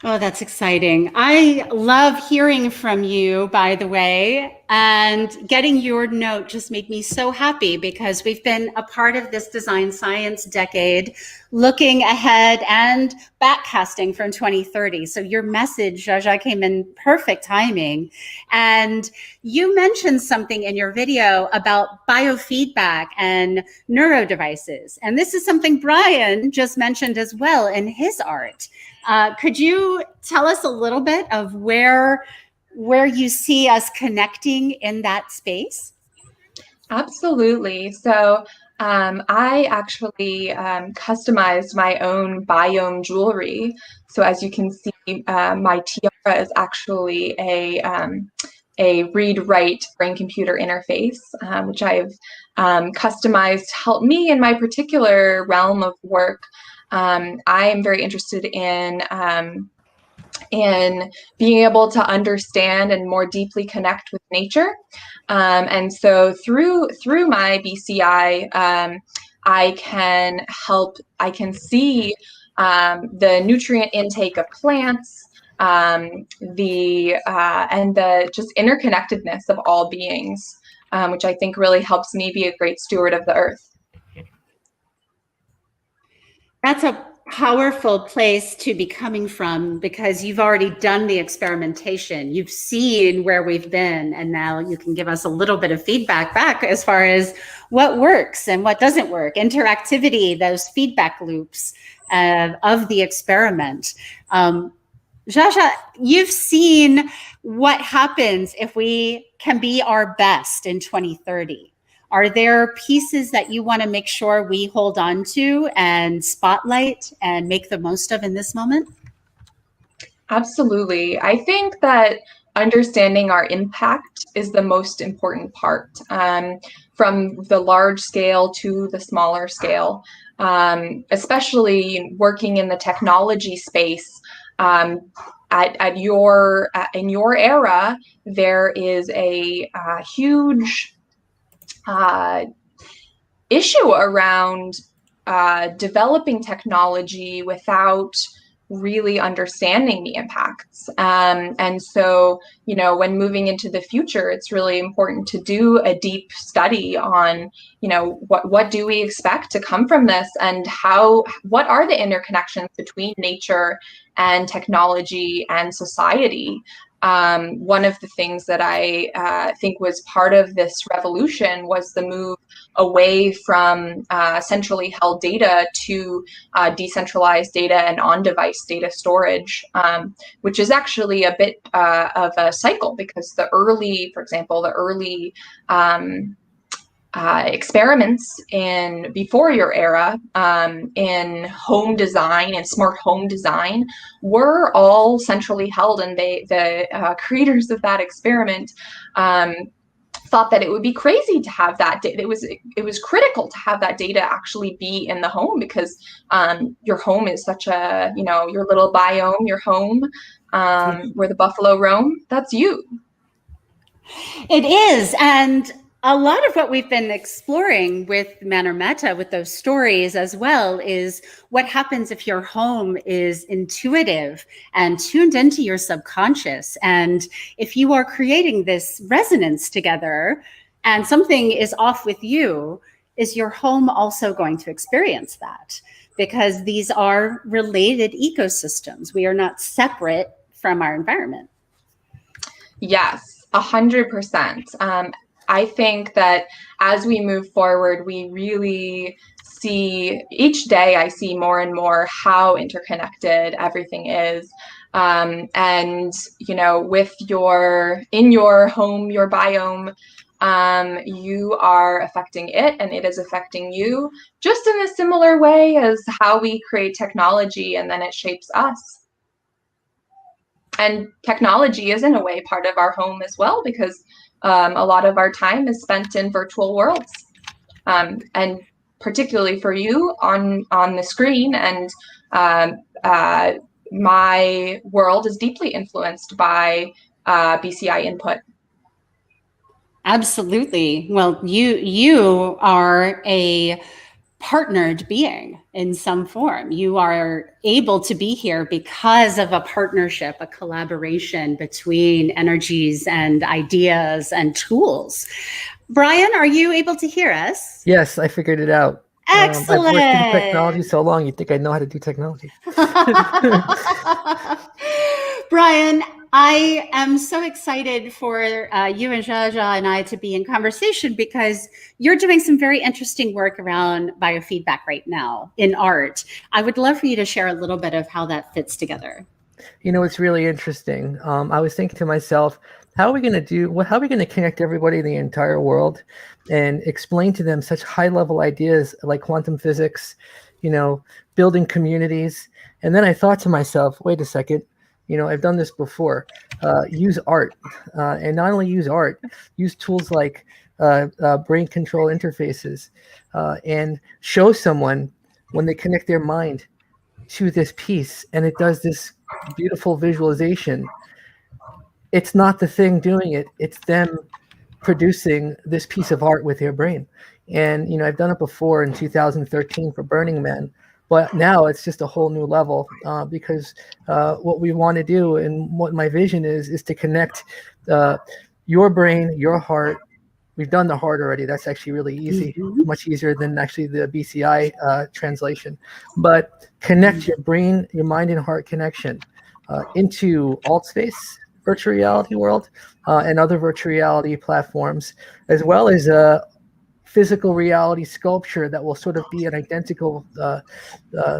Oh, that's exciting. I love hearing from you, by the way, and getting your note just made me so happy because we've been a part of this design science decade, looking ahead and backcasting from 2030. So your message, Jaja, came in perfect timing. And you mentioned something in your video about biofeedback and neuro devices. And this is something Brian just mentioned as well in his art. Could you tell us a little bit of where you see us connecting in that space? Absolutely. So I actually customized my own biome jewelry. So as you can see, my tiara is actually a read-write brain-computer interface, which I've customized to help me in my particular realm of work. I am very interested in being able to understand and more deeply connect with nature. And so through my BCI, I can see the nutrient intake of plants, and the just interconnectedness of all beings, which I think really helps me be a great steward of the earth. That's a powerful place to be coming from because you've already done the experimentation. You've seen where we've been, and now you can give us a little bit of feedback back as far as what works and what doesn't work, interactivity, those feedback loops of the experiment. Jaja, you've seen what happens if we can be our best in 2030. Are there pieces that you want to make sure we hold on to and spotlight and make the most of in this moment? Absolutely. I think that understanding our impact is the most important part, from the large scale to the smaller scale, especially working in the technology space. In your era, there is a huge issue around developing technology without really understanding the impacts. And so, when moving into the future, it's really important to do a deep study on, what do we expect to come from this, and what are the interconnections between nature and technology and society. One of the things that I think was part of this revolution was the move away from centrally held data to decentralized data and on-device data storage, which is actually a bit of a cycle, because for example, the early experiments before your era in home design and smart home design were all centrally held, and the creators of that experiment thought that it would be crazy to have that data. It was critical to have that data actually be in the home, because your home is such a, your little biome, your home, where the buffalo roam, that's you. It is. And a lot of what we've been exploring with ManorMeta, with those stories as well, is what happens if your home is intuitive and tuned into your subconscious. And if you are creating this resonance together and something is off with you, is your home also going to experience that? Because these are related ecosystems. We are not separate from our environment. Yes, 100%. I think that as we move forward, we really see each day, I see more and more how interconnected everything is. And, you know, in your home, your biome, you are affecting it and it is affecting you just in a similar way as how we create technology and then it shapes us. And technology is in a way part of our home as well, because a lot of our time is spent in virtual worlds, and particularly for you on the screen. And my world is deeply influenced by BCI input. Absolutely. Well, you are a partnered being in some form. You are able to be here because of a partnership, a collaboration between energies and ideas and tools. Brian, are you able to hear us? Yes, I figured it out. Excellent. I've worked in technology so long, you'd think I know how to do technology. Brian, I am so excited for you and Jaja and I to be in conversation, because you're doing some very interesting work around biofeedback right now in art. I would love for you to share a little bit of how that fits together. You know, it's really interesting. I was thinking to myself, how are we going to connect everybody in the entire world and explain to them such high level ideas like quantum physics, you know, building communities. And then I thought to myself, wait a second, you know, I've done this before. Use art, and not only use art, use tools like brain control interfaces, and show someone when they connect their mind to this piece and it does this beautiful visualization. It's not the thing doing it, it's them producing this piece of art with their brain. And, you know, I've done it before in 2013 for Burning Man. But now it's just a whole new level, because what we want to do and what my vision is to connect your brain, your heart. We've done the heart already. That's actually really easy, much easier than actually the BCI translation. But connect your brain, your mind and heart connection into alt space, virtual reality world, and other virtual reality platforms, as well as physical reality sculpture that will sort of be an identical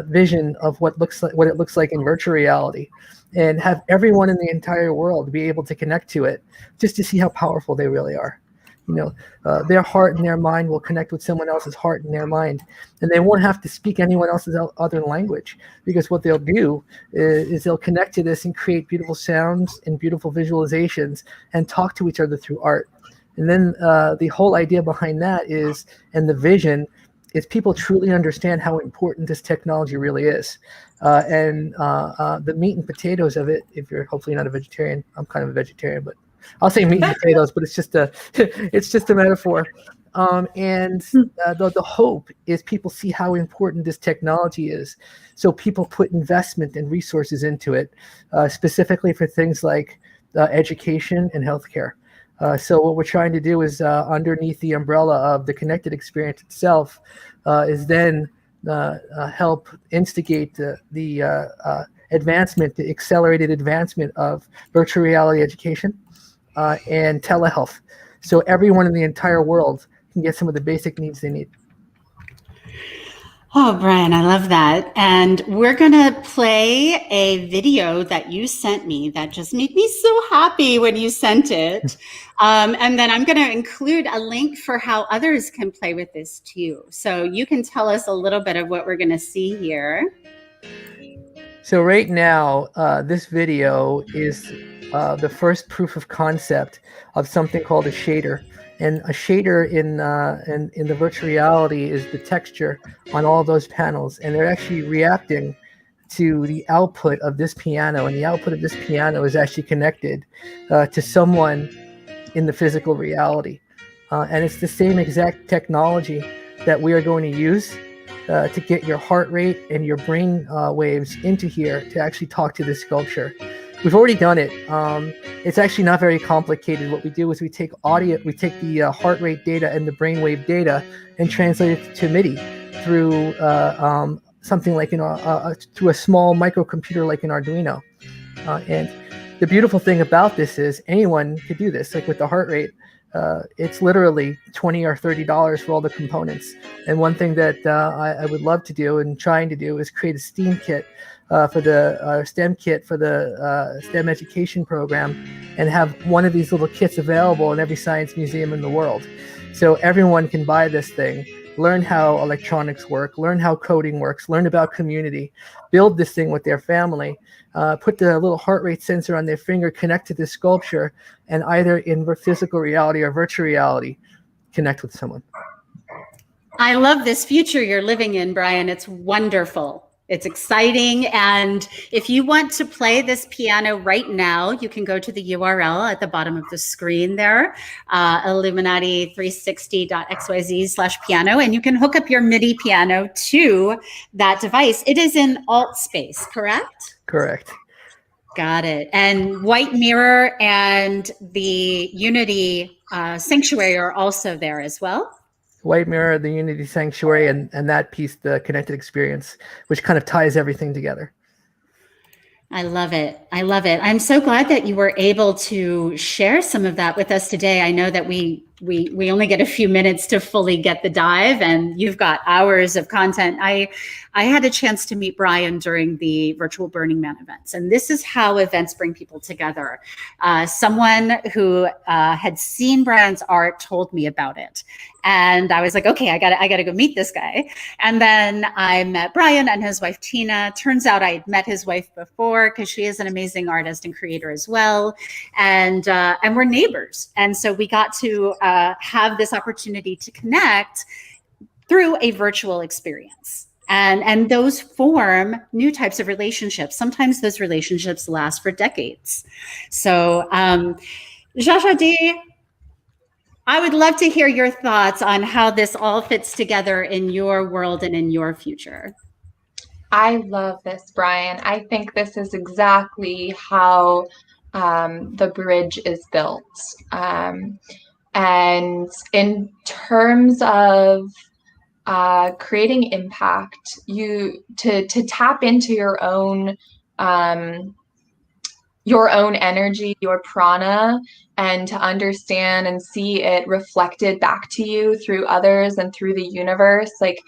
vision of what it looks like in virtual reality, and have everyone in the entire world be able to connect to it, just to see how powerful they really are. You know, their heart and their mind will connect with someone else's heart and their mind, and they won't have to speak anyone else's other language, because what they'll do is they'll connect to this and create beautiful sounds and beautiful visualizations and talk to each other through art. And then the whole idea behind that is, and the vision is, people truly understand how important this technology really is. And the meat and potatoes of it, if you're hopefully not a vegetarian, I'm kind of a vegetarian, but I'll say meat and potatoes, but it's just a metaphor. And the hope is people see how important this technology is. So people put investment and resources into it, specifically for things like education and healthcare. So what we're trying to do is, underneath the umbrella of the connected experience itself, is then help instigate the advancement, the accelerated advancement of virtual reality education and telehealth. So everyone in the entire world can get some of the basic needs they need. Oh, Brian, I love that. And we're going to play a video that you sent me that just made me so happy when you sent it. And then I'm going to include a link for how others can play with this too. So you can tell us a little bit of what we're going to see here. So right now, this video is the first proof of concept of something called a shader. And a shader in the virtual reality is the texture on all those panels, and they're actually reacting to the output of this piano, and the output of this piano is actually connected to someone in the physical reality. And it's the same exact technology that we are going to use to get your heart rate and your brain waves into here to actually talk to this sculpture. We've already done it. It's actually not very complicated. What we do is we take the heart rate data and the brainwave data and translate it to MIDI through something like through a small microcomputer like an Arduino. And the beautiful thing about this is anyone could do this. Like with the heart rate, it's literally $20 or $30 for all the components. And one thing that I would love to do and trying to do is create a STEAM kit for the STEM kit for the STEM education program, and have one of these little kits available in every science museum in the world. So everyone can buy this thing, learn how electronics work, learn how coding works, learn about community, build this thing with their family, put the little heart rate sensor on their finger, connect to this sculpture, and either in physical reality or virtual reality, connect with someone. I love this future you're living in, Brian. It's wonderful. It's exciting. And if you want to play this piano right now, you can go to the URL at the bottom of the screen there, illuminati360.xyz/piano, and you can hook up your MIDI piano to that device. It is in alt space, correct? Correct. Got it. And White Mirror and the Unity Sanctuary are also there as well. White Mirror, the Unity Sanctuary, and that piece, the Connected Experience, which kind of ties everything together. I love it. I love it. I'm so glad that you were able to share some of that with us today. I know that we only get a few minutes to fully get the dive, and you've got hours of content. I had a chance to meet Brian during the virtual Burning Man events, and this is how events bring people together. Someone who had seen Brian's art told me about it, and I was like, okay, I gotta go meet this guy. And then I met Brian and his wife Tina. Turns out I had met his wife before because she is an amazing artist and creator as well, and we're neighbors. And so we got to have this opportunity to connect through a virtual experience. And those form new types of relationships. Sometimes those relationships last for decades. So, Jajadi, I would love to hear your thoughts on how this all fits together in your world and in your future. I love this, Brian. I think this is exactly how the bridge is built. And in terms of creating impact, to tap into your own energy, your prana, and to understand and see it reflected back to you through others and through the universe, like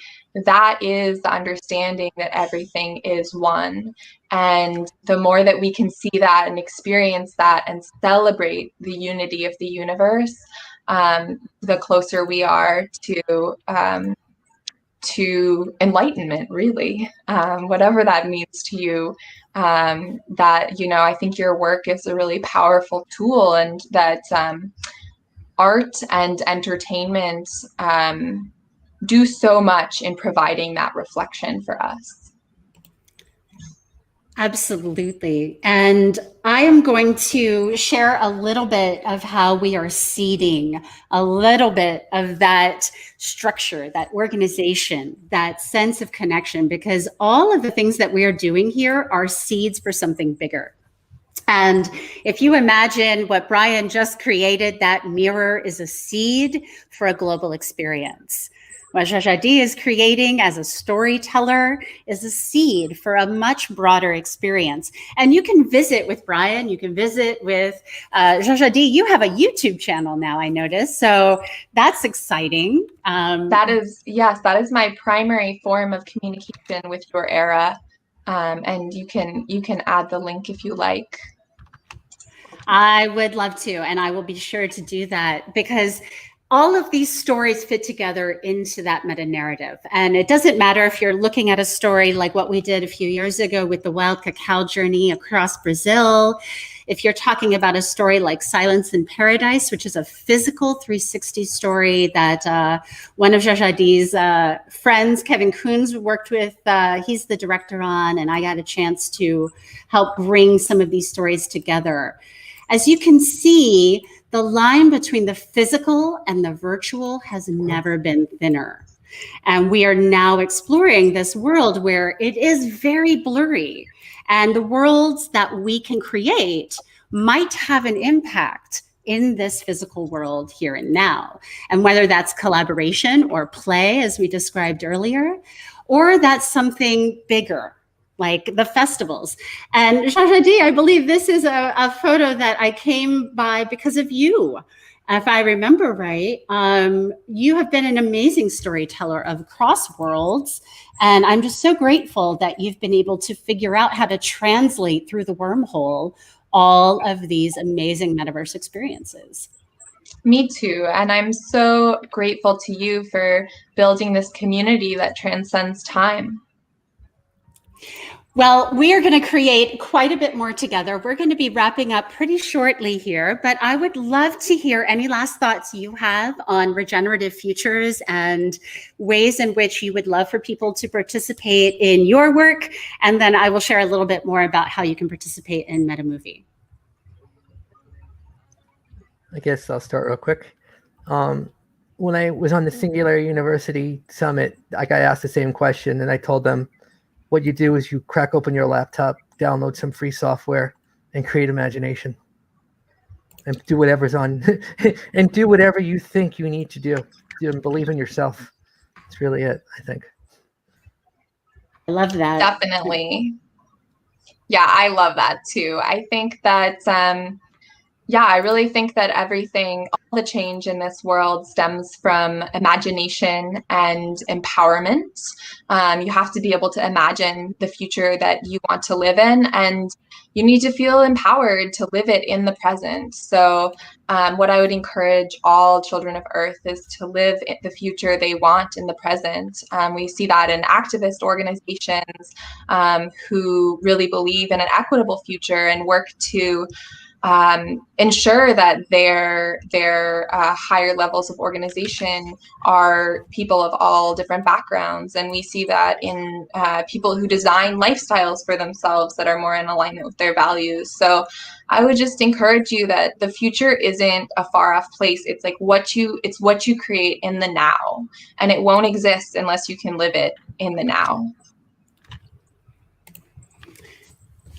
that is the understanding that everything is one. And the more that we can see that and experience that and celebrate the unity of the universe, the closer we are to enlightenment, really, whatever that means to you. That, you know, I think your work is a really powerful tool, and that art and entertainment do so much in providing that reflection for us. Absolutely. And I am going to share a little bit of how we are seeding a little bit of that structure, that organization, that sense of connection, because all of the things that we are doing here are seeds for something bigger. And if you imagine what Brian just created, that mirror is a seed for a global experience. What Jajadi is creating as a storyteller is a seed for a much broader experience. And you can visit with Brian, you can visit with Jajadi. You have a YouTube channel now, I noticed. So that's exciting. That is my primary form of communication with your era. And you can add the link if you like. I would love to, and I will be sure to do that, because all of these stories fit together into that meta narrative. And it doesn't matter if you're looking at a story like what we did a few years ago with the wild cacao journey across Brazil. If you're talking about a story like Silence in Paradise, which is a physical 360 story that one of Jajadi's friends, Kevin Coons, worked with, he's the director on, and I got a chance to help bring some of these stories together. As you can see, The line between the physical and the virtual has never been thinner. And we are now exploring this world where it is very blurry, and the worlds that we can create might have an impact in this physical world here and now. And whether that's collaboration or play, as we described earlier, or that's something bigger, like the festivals. And Shahadi, I believe this is a photo that I came by because of you. If I remember right, you have been an amazing storyteller of cross worlds. And I'm just so grateful that you've been able to figure out how to translate through the wormhole all of these amazing metaverse experiences. Me too. And I'm so grateful to you for building this community that transcends time. Well, we are going to create quite a bit more together. We're going to be wrapping up pretty shortly here, but I would love to hear any last thoughts you have on regenerative futures and ways in which you would love for people to participate in your work. And then I will share a little bit more about how you can participate in MetaMovie. I guess I'll start real quick. When I was on the Singularity University Summit, I got asked the same question, and I told them, what you do is you crack open your laptop, download some free software, and create imagination. And do whatever's on, and do whatever you think you need to do. And believe in yourself. That's really it, I think. I love that. Definitely. Yeah, I love that too. I think that, yeah, I really think that everything, all the change in this world stems from imagination and empowerment. You have to be able to imagine the future that you want to live in, and you need to feel empowered to live it in the present. So what I would encourage all children of Earth is to live the future they want in the present. We see that in activist organizations who really believe in an equitable future and work to ensure that their higher levels of organization are people of all different backgrounds. And we see that in people who design lifestyles for themselves that are more in alignment with their values. So I would just encourage you that the future isn't a far off place. It's like what you create in the now, and it won't exist unless you can live it in the now.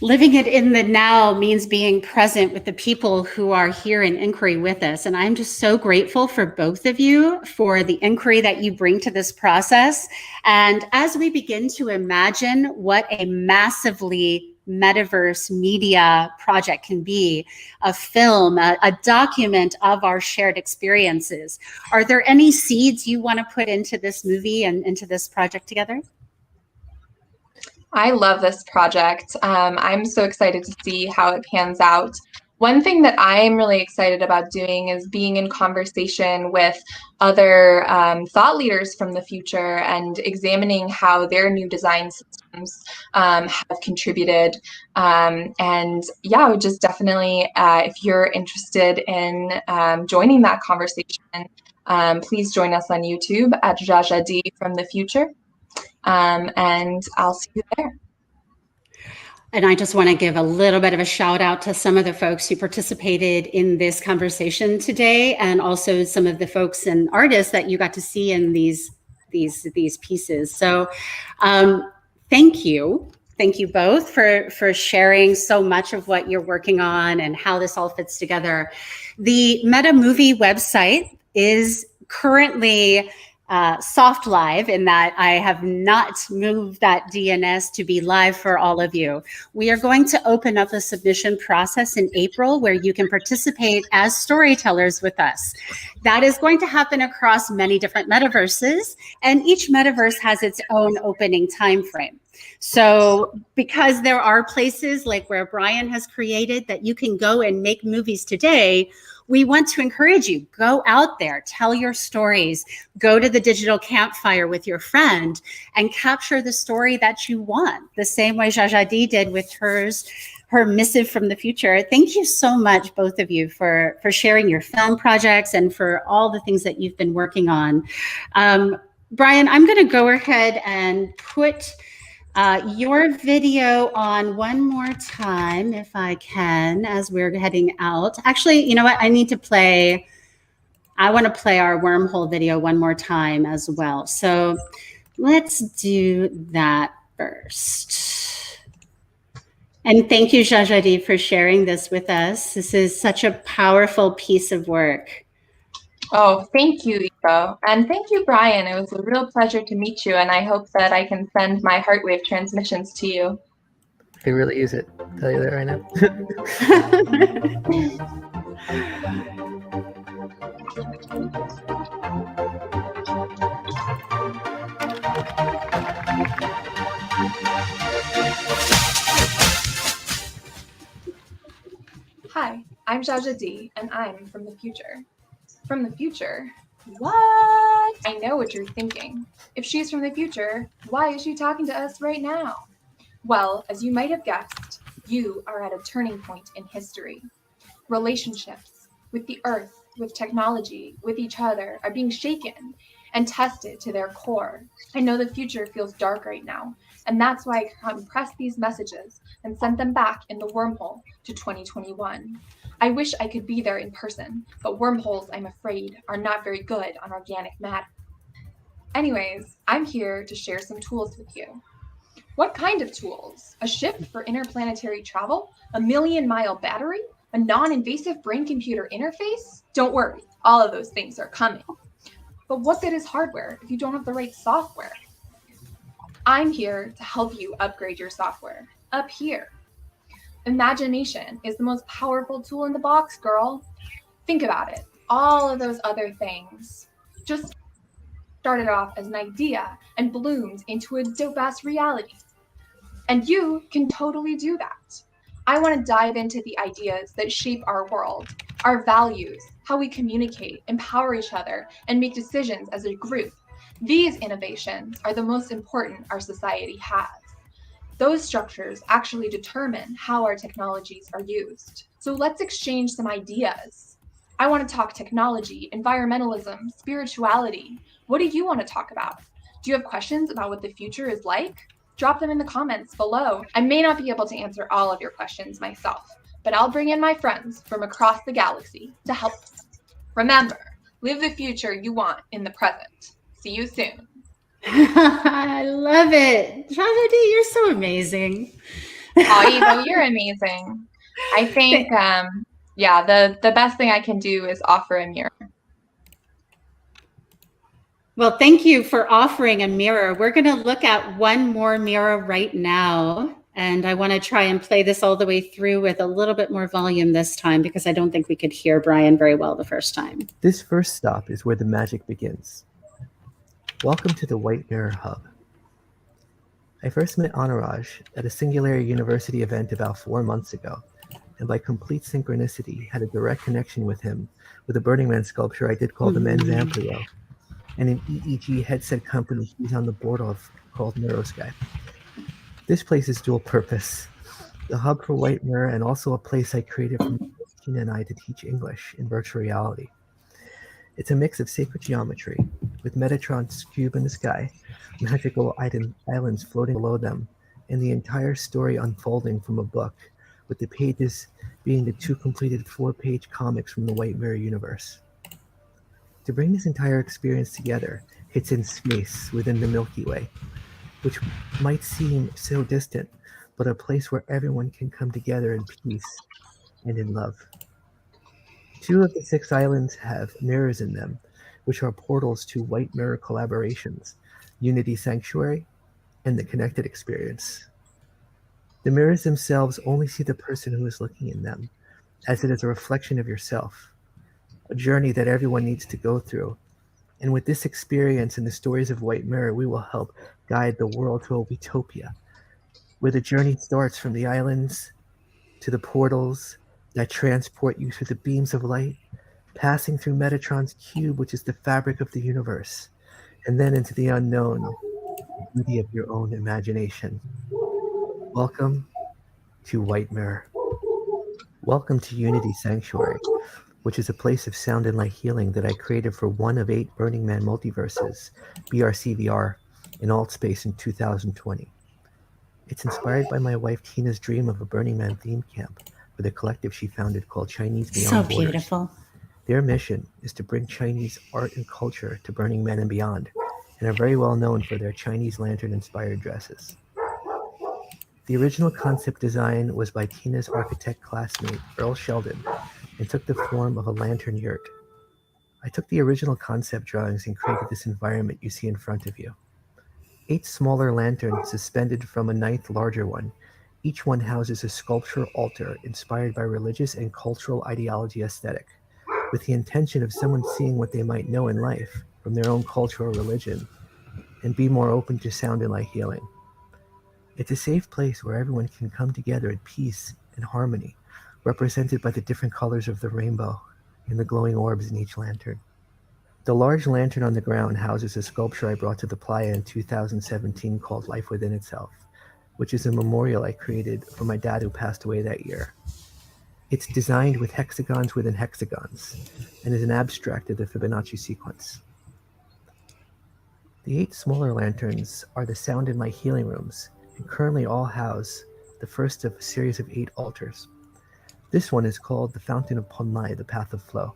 Living it in the now means being present with the people who are here in inquiry with us. And I'm just so grateful for both of you for the inquiry that you bring to this process. And as we begin to imagine what a massively metaverse media project can be, a film, a document of our shared experiences, are there any seeds you want to put into this movie and into this project together? I love this project. I'm so excited to see how it pans out. One thing that I'm really excited about doing is being in conversation with other thought leaders from the future and examining how their new design systems have contributed. And yeah, I would just definitely, if you're interested in joining that conversation, please join us on YouTube at Jajadi from the Future. And I'll see you there. And I just want to give a little bit of a shout out to some of the folks who participated in this conversation today, and also some of the folks and artists that you got to see in these pieces. So thank you. Thank you both for sharing so much of what you're working on and how this all fits together. The MetaMovie website is currently soft live, in that I have not moved that DNS to be live for all of you. We are going to open up a submission process in April where you can participate as storytellers with us. That is going to happen across many different metaverses, and each metaverse has its own opening time frame. So because there are places like where Brian has created that you can go and make movies today, we want to encourage you, go out there, tell your stories, go to the digital campfire with your friend and capture the story that you want, the same way Jajadi did with her missive from the future. Thank you so much, both of you, for sharing your film projects and for all the things that you've been working on. Brian, I'm going to go ahead and put your video on one more time, if I can, as we're heading out. Actually, you know what? I want to play our wormhole video one more time as well. So let's do that first. And thank you, Jajadi, for sharing this with us. This is such a powerful piece of work. Oh, thank you, Iko. And thank you, Brian. It was a real pleasure to meet you, and I hope that I can send my heartwave transmissions to you. I really use it. I'll tell you that right now. Hi, I'm Jaja D, and I'm from the future. From the future? What? I know what you're thinking. If she's from the future, why is she talking to us right now? Well, as you might have guessed, you are at a turning point in history. Relationships with the earth, with technology, with each other are being shaken and tested to their core. I know the future feels dark right now, and that's why I compressed these messages and sent them back in the wormhole to 2021. I wish I could be there in person, but wormholes, I'm afraid, are not very good on organic matter. Anyways, I'm here to share some tools with you. What kind of tools? A ship for interplanetary travel? A million-mile battery? A non-invasive brain-computer interface? Don't worry, all of those things are coming. But what good is hardware if you don't have the right software? I'm here to help you upgrade your software. Up here. Imagination is the most powerful tool in the box, girl. Think about it. All of those other things just started off as an idea and bloomed into a dope-ass reality. And you can totally do that. I want to dive into the ideas that shape our world, our values, how we communicate, empower each other, and make decisions as a group. These innovations are the most important our society has. Those structures actually determine how our technologies are used. So let's exchange some ideas. I want to talk technology, environmentalism, spirituality. What do you want to talk about? Do you have questions about what the future is like? Drop them in the comments below. I may not be able to answer all of your questions myself, but I'll bring in my friends from across the galaxy to help. Remember, live the future you want in the present. See you soon. I love it. Jajadi, you're so amazing. Oh, you're amazing. I think, the best thing I can do is offer a mirror. Well, thank you for offering a mirror. We're going to look at one more mirror right now. And I want to try and play this all the way through with a little bit more volume this time because I don't think we could hear Brian very well the first time. This first stop is where the magic begins. Welcome to the White Mirror Hub. I first met Anuraj at a Singularity University event about 4 months ago, and by complete synchronicity had a direct connection with him with a Burning Man sculpture I did call the Men's Amplio, and an EEG headset company he's on the board of called Neurosky. This place is dual purpose, the hub for White Mirror and also a place I created for Tina and I to teach English in virtual reality. It's a mix of sacred geometry, with Metatron's cube in the sky, magical islands floating below them, and the entire story unfolding from a book, with the pages being the 2 completed 4-page comics from the White Mirror universe. To bring this entire experience together, it's in space within the Milky Way, which might seem so distant, but a place where everyone can come together in peace and in love. 2 of the 6 islands have mirrors in them, which are portals to White Mirror collaborations, Unity Sanctuary, and the Connected Experience. The mirrors themselves only see the person who is looking in them, as it is a reflection of yourself, a journey that everyone needs to go through. And with this experience and the stories of White Mirror, we will help guide the world to a utopia, where the journey starts from the islands to the portals that transport you through the beams of light, passing through Metatron's cube, which is the fabric of the universe, and then into the unknown, the beauty of your own imagination. Welcome to White Mirror. Welcome to Unity Sanctuary, which is a place of sound and light healing that I created for one of 8 Burning Man multiverses, BRCVR, in Alt Space in 2020. It's inspired by my wife Tina's dream of a Burning Man themed camp with a collective she founded called Chinese So Beyond Borders. beautiful. Their mission is to bring Chinese art and culture to Burning Man and beyond, and are very well known for their Chinese lantern-inspired dresses. The original concept design was by Tina's architect classmate, Earl Sheldon, and took the form of a lantern yurt. I took the original concept drawings and created this environment you see in front of you. 8 smaller lanterns suspended from a 9th larger one. Each one houses a sculptural altar inspired by religious and cultural ideology aesthetic, with the intention of someone seeing what they might know in life from their own culture or religion, and be more open to sound and light healing. It's a safe place where everyone can come together in peace and harmony, represented by the different colors of the rainbow and the glowing orbs in each lantern. The large lantern on the ground houses a sculpture I brought to the playa in 2017 called Life Within Itself, which is a memorial I created for my dad who passed away that year. It's designed with hexagons within hexagons and is an abstract of the Fibonacci sequence. The 8 smaller lanterns are the sound and light healing rooms, and currently all house the first of a series of 8 altars. This one is called the Fountain of Ponlai, the Path of Flow,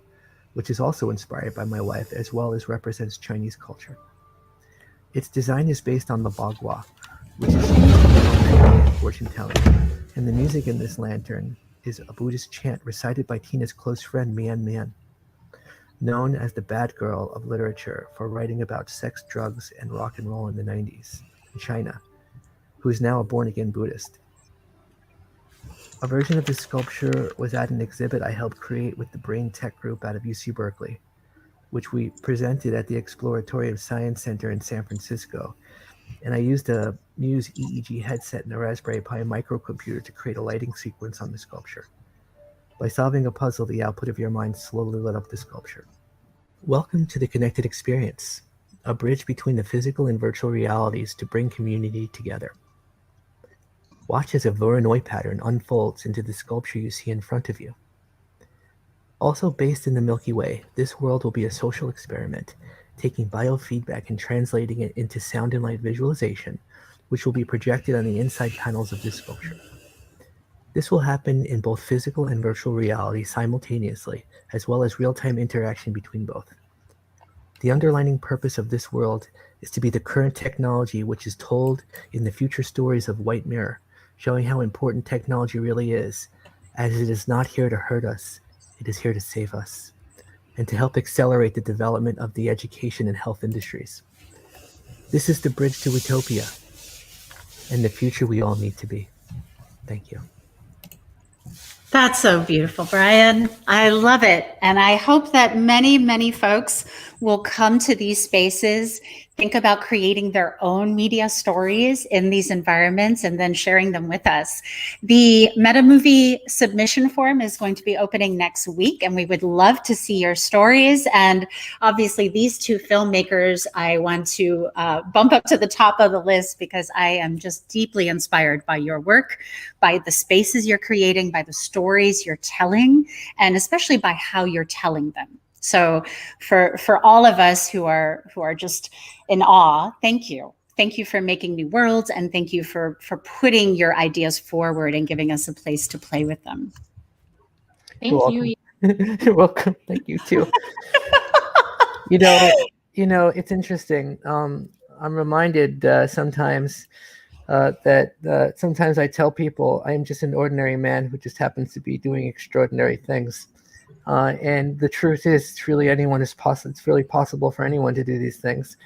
which is also inspired by my wife as well as represents Chinese culture. Its design is based on the Bagua, which is fortune telling, and the music in this lantern is a Buddhist chant recited by Tina's close friend Mian Mian, known as the bad girl of literature for writing about sex, drugs, and rock and roll in the 90s in China, who is now a born-again Buddhist. A version of this sculpture was at an exhibit I helped create with the Brain Tech Group out of UC Berkeley, which we presented at the Exploratorium Science Center in San Francisco, and I used a Muse EEG headset and a Raspberry Pi microcomputer to create a lighting sequence on the sculpture. By solving a puzzle, the output of your mind slowly lit up the sculpture. Welcome to the Connected Experience, a bridge between the physical and virtual realities to bring community together. Watch as a Voronoi pattern unfolds into the sculpture you see in front of you. Also based in the Milky Way, this world will be a social experiment, taking biofeedback and translating it into sound and light visualization, which will be projected on the inside panels of this sculpture. This will happen in both physical and virtual reality simultaneously, as well as real-time interaction between both. The underlying purpose of this world is to be the current technology which is told in the future stories of White Mirror, showing how important technology really is, as it is not here to hurt us, it is here to save us, and to help accelerate the development of the education and health industries. This is the bridge to utopia, and the future we all need to be. Thank you. That's so beautiful, Brian. I love it. And I hope that many, many folks will come to these spaces, think about creating their own media stories in these environments, and then sharing them with us. The Meta Movie submission form is going to be opening next week, and we would love to see your stories. And obviously, these 2 filmmakers, I want to bump up to the top of the list because I am just deeply inspired by your work, by the spaces you're creating, by the stories you're telling, and especially by how you're telling them. So for all of us who are just in awe, thank you. Thank you for making new worlds, and thank you for putting your ideas forward and giving us a place to play with them. Thank you. You're welcome. Thank you too. you know, it's interesting. I'm reminded sometimes that sometimes I tell people I am just an ordinary man who just happens to be doing extraordinary things. And the truth is, it's really it's really possible for anyone to do these things.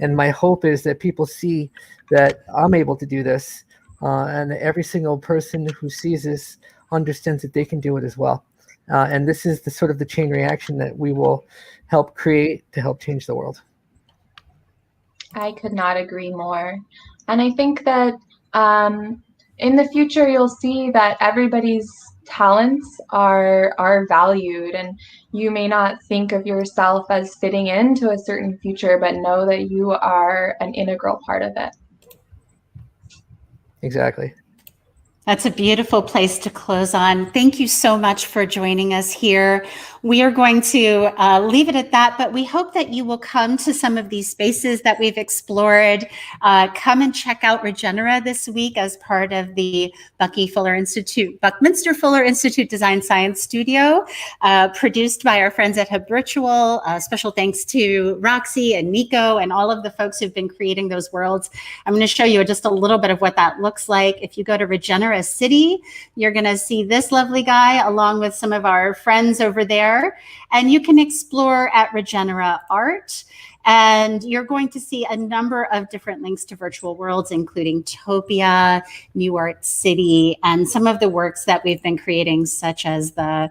And my hope is that people see that I'm able to do this, and that every single person who sees this understands that they can do it as well. And this is the sort of the chain reaction that we will help create to help change the world. I could not agree more. And I think that in the future, you'll see that everybody's talents are valued, and you may not think of yourself as fitting into a certain future, but know that you are an integral part of it. Exactly. That's a beautiful place to close on. Thank you so much for joining us here. we are going to leave it at that, but we hope that you will come to some of these spaces that we've explored. Come and check out Regenera this week as part of the Buckminster Fuller Institute Design Science Studio, produced by our friends at Hub Virtual. Special thanks to Roxy and Nico and all of the folks who've been creating those worlds. I'm going to show you just a little bit of what that looks like. If you go to Regenera City, you're going to see this lovely guy along with some of our friends over there. And you can explore at Regenera Art. And you're going to see a number of different links to virtual worlds, including Topia, New Art City, and some of the works that we've been creating, such as the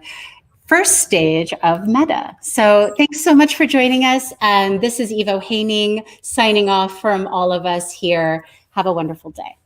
first stage of Meta. So thanks so much for joining us. And this is Evo Haining signing off from all of us here. Have a wonderful day.